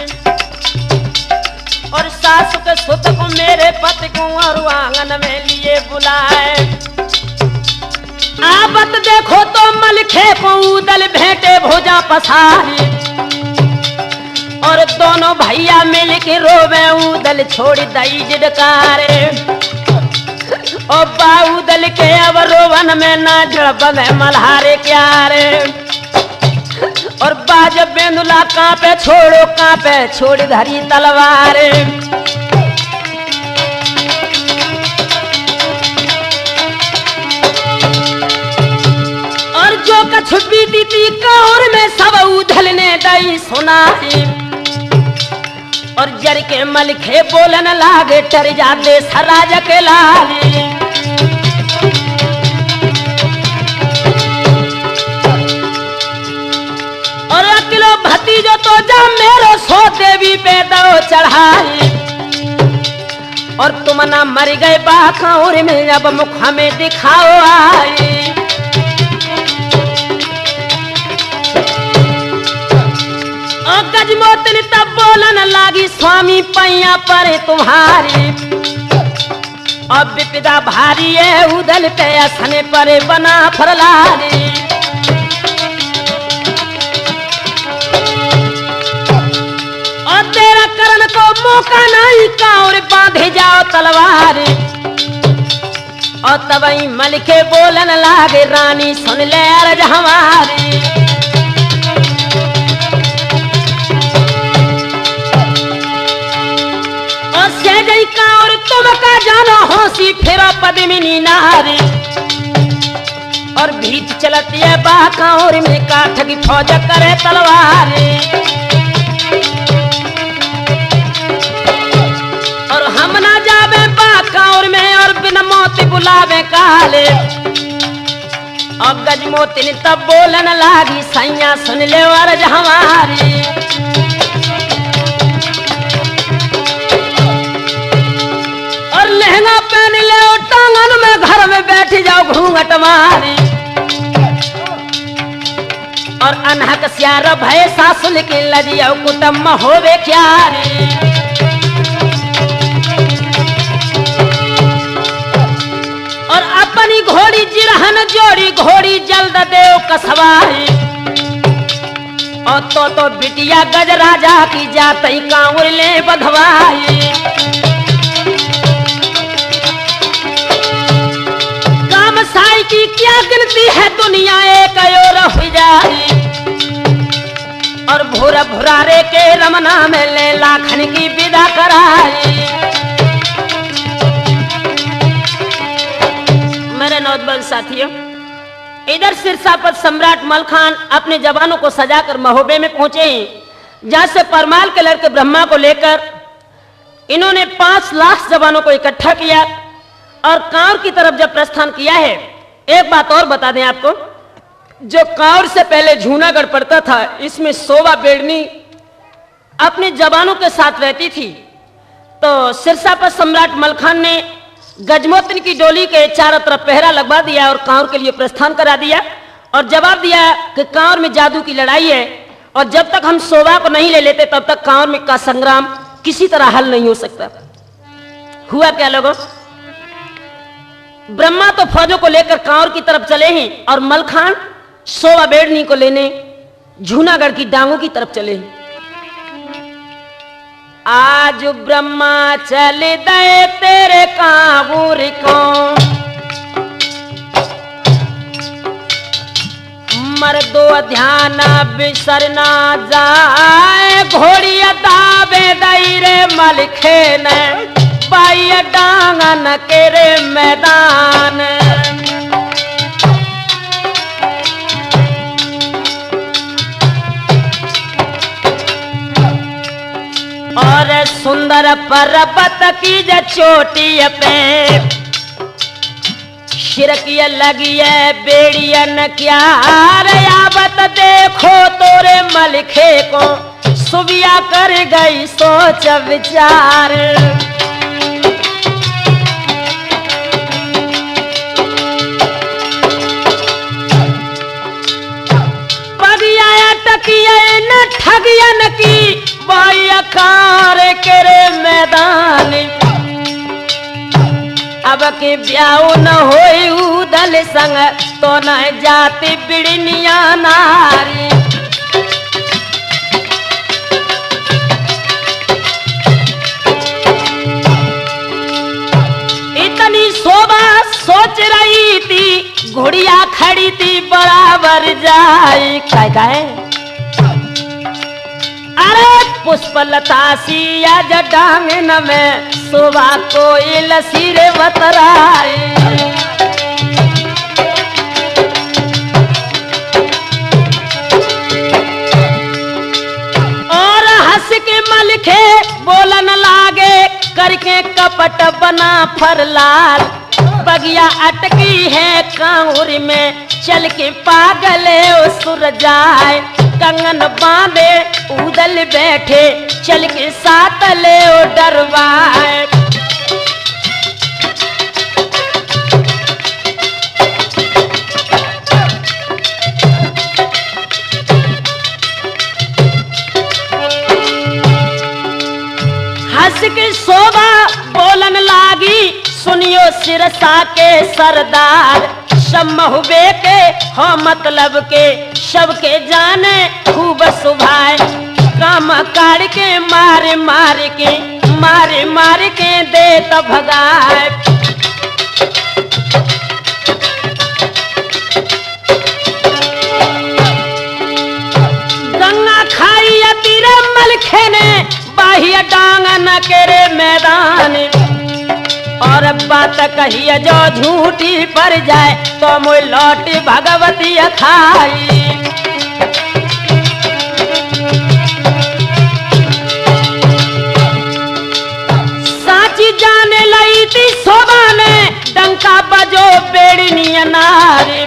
[SPEAKER 1] और सास के सुत को मेरे पति को और आंगन में लिए बुलाए आपत देखो तो मलखे को उदल भेंटे भोजा पसारी और दोनों भैया मिल के रोवे उदल छोड़ दई जिडकारे और बाउदल के अब रोवन में ना जड़बन मल्हारे क्यारे और बाज बेंदुला कांपे छोड़ धरी तलवारे और जो कछु बीती थी कांवर में सब उदल ने दई सुनाई और जर के मलखे बोलन लागे टर जाते सराज के लाली और अकिलो भतीजो तो जा मेरो सो देवी पे दो चढ़ाई और तुम ना मर गए बाखाउर में अब मुख हमें दिखाओ आई और गजमोतिन तब बोलन लागी स्वामी पैया पर तुम्हारी अब विपदा भारी है उदल पे असने पर बना फरलारी और तेरा करण को मौका नहीं कांवर बांधे जाओ तलवार और तबई मलके बोलन लागे रानी सुन ले अर्ज हमारी और तुम का जानो होशी फिर पद्मिनी नारी और भीत चलती है बाकाउर में काठ की फौज करे तलवारी और हम ना जावे बाकाउर में और बिन मोती बुलावे काले और गजमोतिन तब बोलन लागी सैया सुन ले अर्ज हमारी लहंगा पहन ले टांगन में घर में बैठ जाओ घूंघट मारी और अनहक सियार भय सासुल के लजिया कुटुंब होवे क्यारी और अपनी घोड़ी जिरहन जोड़ी घोड़ी जल्द देव कसवाई और तो बिटिया गजराजा की जातई कांवर ले बधवाई साई की क्या गिनती है दुनिया एक और हो जाए और भूरा भुरारे के रमना में ले लाखन की विदा कराई। मेरे नौजवान साथियों इधर सिरसापत सम्राट मलखान अपने जवानों को सजाकर महोबे में पहुंचे हैं जहां से परमाल के लड़के ब्रह्मा को लेकर इन्होंने 5 लाख जवानों को इकट्ठा किया और कांवर की तरफ जब प्रस्थान किया है। एक बात और बता दें आपको, जो कांवर से पहले जूनागढ़ पड़ता था इसमें सोवा बेड़नी अपने जवानों के साथ रहती थी। तो सिरसापत सम्राट मलखान ने गजमोतिन की डोली के चारों तरफ पहरा लगवा दिया और कांवर के लिए प्रस्थान करा दिया और जवाब दिया कि कांवर में जादू की लड़ाई है और जब तक हम सोवा को नहीं ले लेते तब तक कांवर में का संग्राम किसी तरह हल नहीं हो सकता। हुआ क्या लोगों, ब्रह्मा तो फौजों को लेकर कांवर की तरफ चले हैं और मलखान सोवा बेड़नी को लेने जूनागढ़ की डांगों की तरफ चले हैं। आज ब्रह्मा चले दे तेरे कांवर को, मर्दो ध्यान बिसरना जाए, घोड़िया दाबे दई रे मलखे ने बाई डांगन के रे मैदान। और सुंदर पर्वत की जो चोटी पे शिरकिया लगी है बेड़ियन क्या रे आवत देखो तोरे मलखे को, सुबिया कर गई सोच विचार। पगिया टकिया न ठगियन की बाई कार के रे मैदान। अब के ब्याह न होई उदल संग तो न जाती बिड़निया नारी। इतनी शोभा सोच रही थी, घोड़िया खड़ी थी बराबर जाए। काय अरे पुष्पलता सिया जडांगन में शोभा कोई लसीरे बतराए। और हंस के मलखे बोलन लागे करके कपट बना फरलाल। बगिया अटकी है कांवर में चल के पागल सुर जाए। कंगन बांधे उदल बैठे चल के साथ ले ओ डरवाए। हंस के शोभा बोलन लागी, सुनियो सिरसा के सरदार। शम्हुबे के हो मतलब के सबके जाने खूब सुभाए। काम काट के मारे मार के दे तो भगाए। गंगा खाई तीरे मलखे ने बाह्य डांगन के रे मैदान। और बात कहिए जो झूठी पर जाए तो मुझ लौटी भगवती खाई। साची जाने लई थी शोभा ने डंका बजो बेड़नी नारी।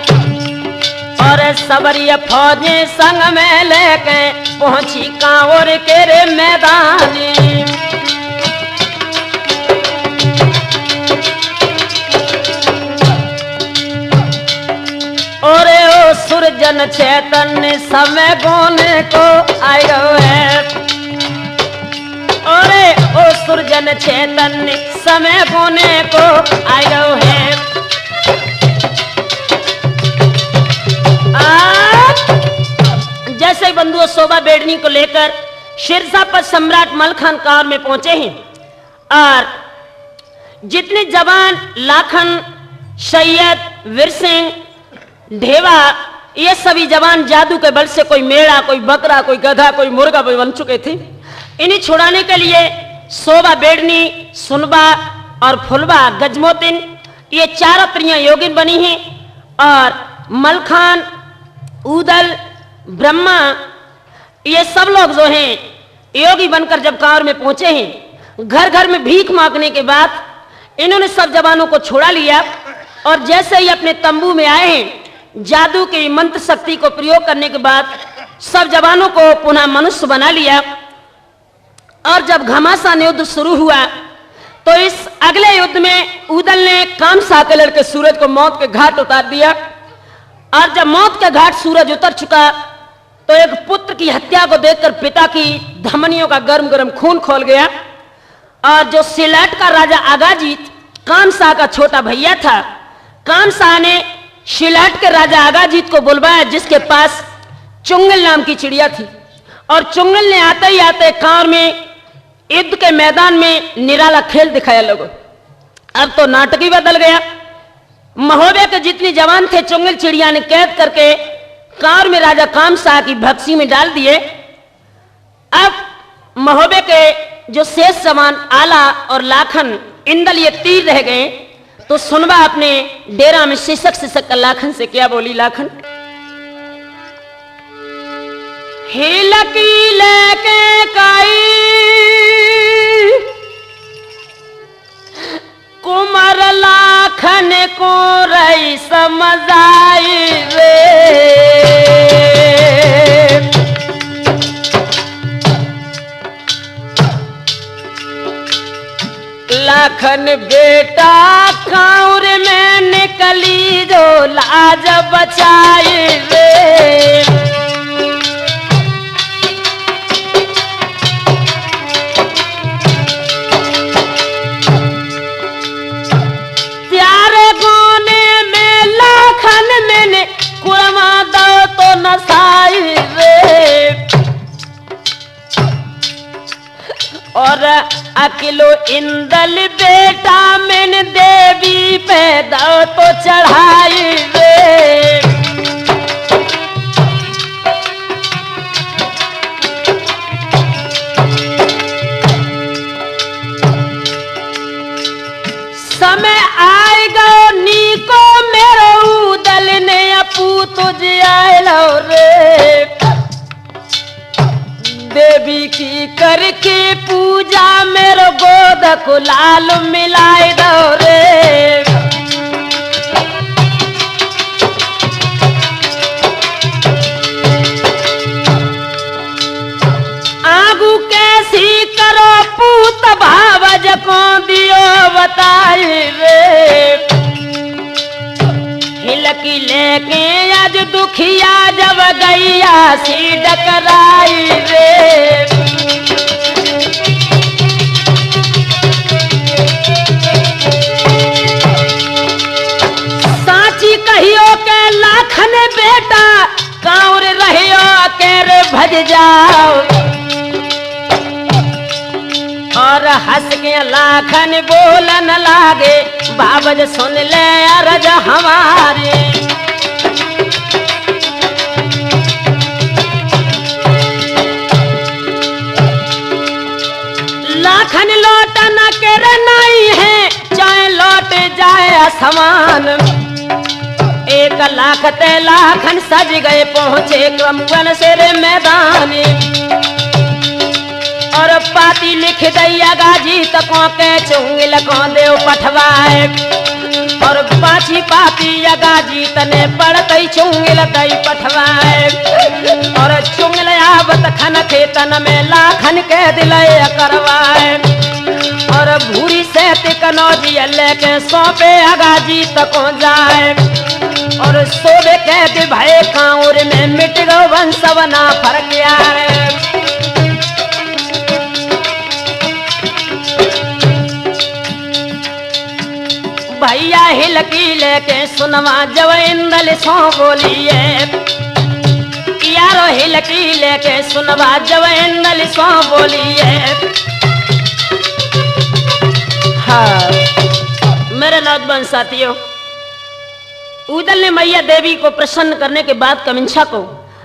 [SPEAKER 1] और सबरिया फौजें संग में लेके पहुंची कांवर के रे मैदानी। और ओ सुरजन चैतन्य समय गोने को आयो है। और ओ सुरजन चैतन्य समय गोने को आयो है। जैसे ही बंधुओं शोभा बेड़नी को लेकर सिरसा पर सम्राट मलखान कार में पहुंचे हैं और जितने जवान लाखन, सैयद, वीरसिंह, ढेवा ये सभी जवान जादू के बल से कोई मेढ़ा, कोई बकरा, कोई गधा, कोई मुर्गा बन चुके थे। इन्हें छुड़ाने के लिए शोभा बेड़नी, सुनबा और फुलबा गजमोतिन ये चारों त्रियां योगिन बनी हैं। और मलखान, उदल, ब्रह्मा ये सब लोग जो हैं योगी बनकर जब कांवर में पहुंचे हैं, घर घर में भीख मांगने के बाद इन्होंने सब जवानों को छुड़ा लिया। और जैसे ही अपने तंबू में आए हैं, जादू की मंत्र शक्ति को प्रयोग करने के बाद सब जवानों को पुनः मनुष्य बना लिया। और जब घमासान युद्ध शुरू हुआ तो इस अगले युद्ध में उदल ने कामसा के लड़के सूरज को मौत के घाट उतार दिया। और जब मौत के घाट सूरज उतर चुका तो एक पुत्र की हत्या को देखकर पिता की धमनियों का गर्म गर्म खून खोल गया। और जो सिलहट का राजा अगाजीत कामसा का छोटा भैया था, कामशाह ने शिलाट के राजा आगाजीत को बुलवाया, जिसके पास चुंगल नाम की चिड़िया थी। और चुंगल ने आते ही आते कांवर में युद्ध के मैदान में निराला खेल दिखाया लोगों। अब तो नाटक ही बदल गया। महोबे के जितने जवान थे चुंगल चिड़िया ने कैद करके कांवर में राजा कामशाह की भक्सी में डाल दिए। अब महोबे के जो शेष जवान आला और लाखन इंदल ये तीर रह गए। तो सुनवा अपने डेरा में सिसक सिसक कर लाखन से क्या बोली। लाखन हिलकी लेके काई कुमार लाखन को रही समझ आई रे। लाखन बेटा कांवर में निकली जो लाज बचाई रे। त्यारे गोने में लाखन मैंने कुरमा दो तो नसाई रे। और अकेलो इंदल बेटा मैंने देवी पे दो तो चढ़ाई रे। समय आएगा नीको मेरो उदल ने अपू तुझे आयलो रे। देवी की करके पूजा मेरो गोद को लाल मिलाए दो रे। आगू कैसी करो पूत भावज को दियो बताई रे। हिलकी लेके आज दुखिया जब गैया सी डकराई रे। साची कहियो के लाखन बेटा कांवर रहियो के रे भज जाओ। और हंस के लाखन बोलन लागे बाबज सुन ले अरज हमारे। लाखन लौटन के नहीं है चाहे लौट जाए आसमान। 1 लाख ते लाखन सज गए पहुंचे क्रमवन से रे मैदान। और पाती लिख दैया गाजी तकों के चुंगल को देव पठवाए। और पाछी पाती गाजी तने पड़तई चुंगल दई पठवाए। और चुंगल आवत खन के तन में लाखन के दिलय करवाए। और भूरी से तिकनौजी लेके सौंपे अगाजी तकों जाए। और सोबे कहते भाई कांवर में मिट गो वंशवना फर्क आए। भैया हिलकी लेके सुनवा जब इंदल सो बोलिए। यारो हिलकी लेके सुनवा जब इंदल सो बोलिए। हाँ मेरे नौजवान साथियों, उदल ने मैया देवी को प्रसन्न करने के बाद कमिंछा को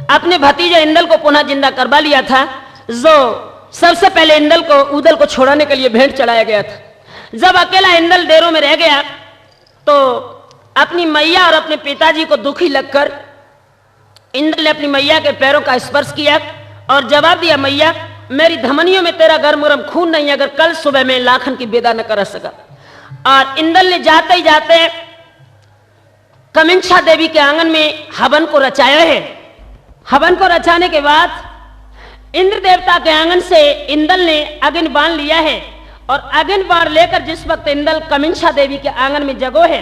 [SPEAKER 1] अपने भतीजे इंदल को पुनः जिंदा करवा लिया था। जो सबसे पहले इंदल को उदल को छोड़ाने के लिए भेंट चढ़ाया गया था। जब अकेला इंदल डेरों में रह गया तो अपनी मैया और अपने पिताजी को दुखी लगकर इंद्र ने अपनी मैया के पैरों का स्पर्श किया और जवाब दिया, मैया मेरी धमनियों में तेरा गर्म गर्म खून नहीं, अगर कल सुबह में लाखन की विदा न कर सका। और इंद्र ने जाते ही जाते कमिंछा देवी के आंगन में हवन को रचाया है। हवन को रचाने के बाद इंद्र देवता के आंगन से इंदल ने अग्नि बाण लिया है। और अग्नि बाण लेकर जिस वक्त इंदल कमिंछा देवी के आंगन में जगो है,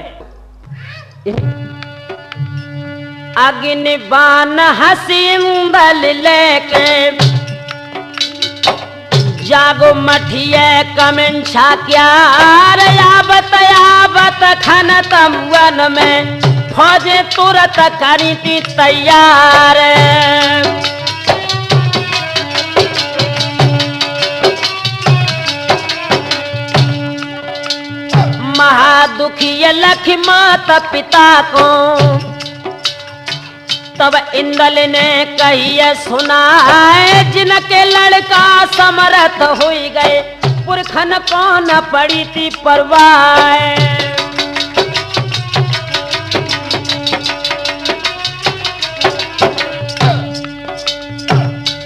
[SPEAKER 1] अग्नि बाण हसी इंदल लेके जा लागो मठिए कमेंछा क्या रे आबत खन तमुअन में फौजे तुरत करी थी तैयार। महादुखी लखी माता पिता को तब इंदल ने कहिए सुनाए जिनके लड़का समर्थ हो गए पुरखन कौन पड़ी थी परवाह।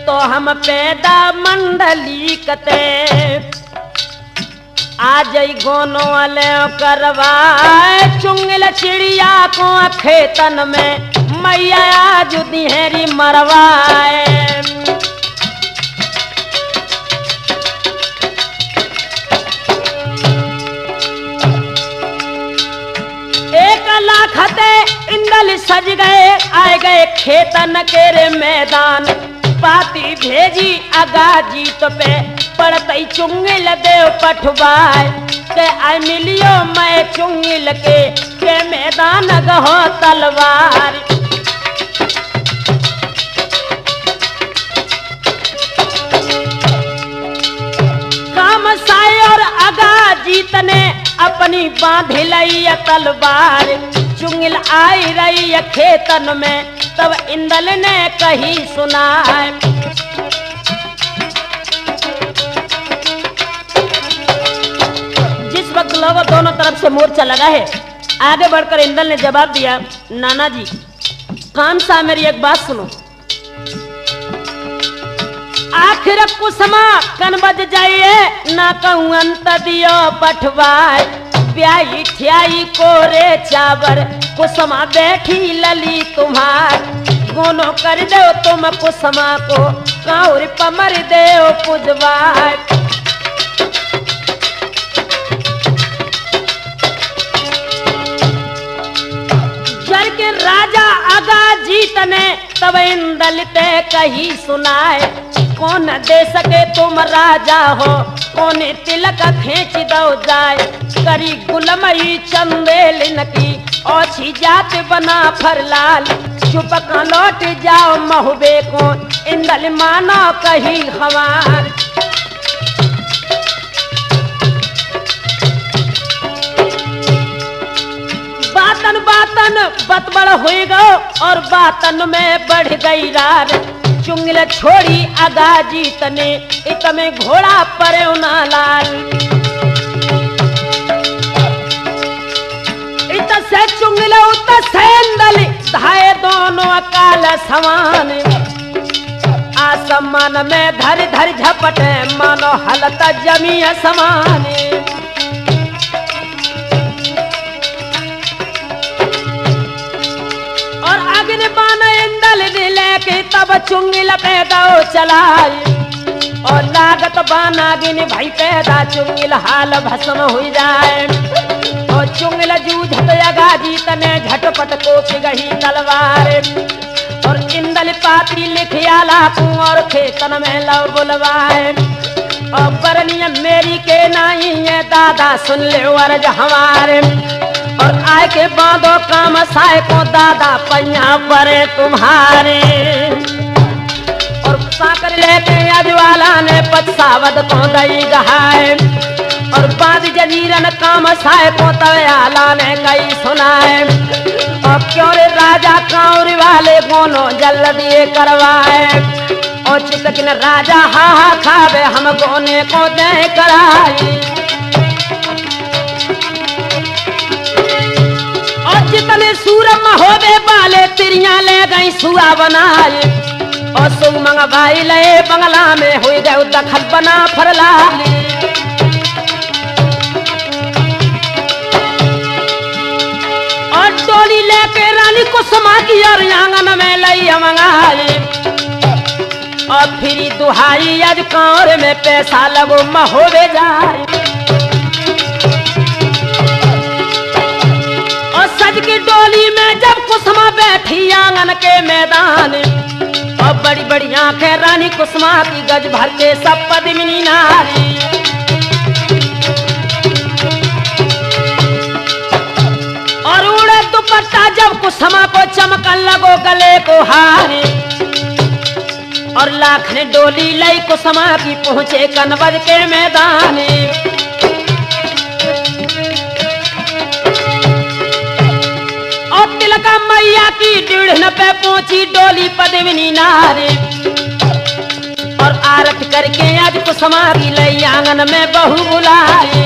[SPEAKER 1] तो हम पैदा मंडली कते आज गोनो वाले करवाए चुंगल चिड़िया को खेतन में मैया आज दिहरी मरवाए। एक लाख थे इंदल सज गए आए गए खेतन के रे मैदान पाती भेजी अगा जीत पे पड़तई चुंगिल देव पठवाए के आई मिलियो मैं चुंगिल के मैदान गहो तलवार। काम साई और अगा जीत ने अपनी बांध लई तलवार चुंगिल आई रही खेतन में तब इंदल ने कही सुनाए। जिस वक्त लोगों दोनों तरफ से मोर्चा लगा है आगे बढ़कर इंदल ने जवाब दिया नाना जी कान सा मेरी एक बात सुनो। आखिर कुसमा कन बज जाइए ना कहूं अंत दियो पठवाए ब्याई ठियाई कोरे चावर कुसमा बैठी लली तुम्हार गोनो कर दो तुम कुसमा को काउर पमर देव पुजवार। जर के राजा आगा जीत ने तब इंदल ते कही सुनाए कौन दे सके तुम राजा हो कौन तिलक खींच दो जाए करी गुलमई चंदेल नकी ओछी जात बना फरलाल चुप का लौट जाओ महुबे को इंदल मानो कही हमार। बातन बातन बतबड़ हुई गो और बातन में बढ़ गई रार चुंगल छोड़ी आगा जीत ने इत में घोड़ा परे ना लाल इत से चुंगल उत से इंदल धाए दोनों अकाल समान आसमान में धर धर झपटे मानो हलत जमी समान। और अग्नि बान इंदल ने लेके तब चुंगिल पैदा चलाई और लागत बाना गिन भाई पैदा चुंगिल हाल भस्म हो जाए और चुंगिल जूझत अगा जीत ने झटपट कोप गही तलवार और इंदल पाती लिखियाला और खेतन में लव बुलवाए और बरनिया मेरी के नहीं है दादा सुन ले वर्ज हमारे और आए के बांधो काम साए को दादा पैया परे तुम्हारे और साकर लेके अजवाला ने पछावत को दई गहाए और बांध जजीरन काम साए को तव्याला ने कई सुनाए और क्यों रे राजा काउरी वाले गोनो जल्दी करवाए और चितकिन राजा हा हा खावे हम गोने को दे कराई और जितने सूरम होवे बाले तिरिया ले गई सुआ बनाए और सु मंगवाई ले बंगला में हुई गए दखल बना फरलाली और डोली लेके रानी को समा की और आंगन में लई मंगाई और फिर दुहाई आज कांवर में पैसा लगो महोवे जाए और सज की डोली में जब कुसुमा बैठी आंगन के मैदान, और बड़ी बड़ी आंखें रानी कुसुमा की गज भर के सब पद्मिनी नारी। और उड़े दुपट्टा जब कुसुमा को चमकन लगो गले को हारे, और लाख ने डोली लई कुसुमा की पहुंचे कनवज के मैदान। और तिलका मैया की डीढ़ पे पहुंची डोली पद्मिनी नारे, और आरत करके आज कुसुमा की लई आंगन में बहू बुलाए।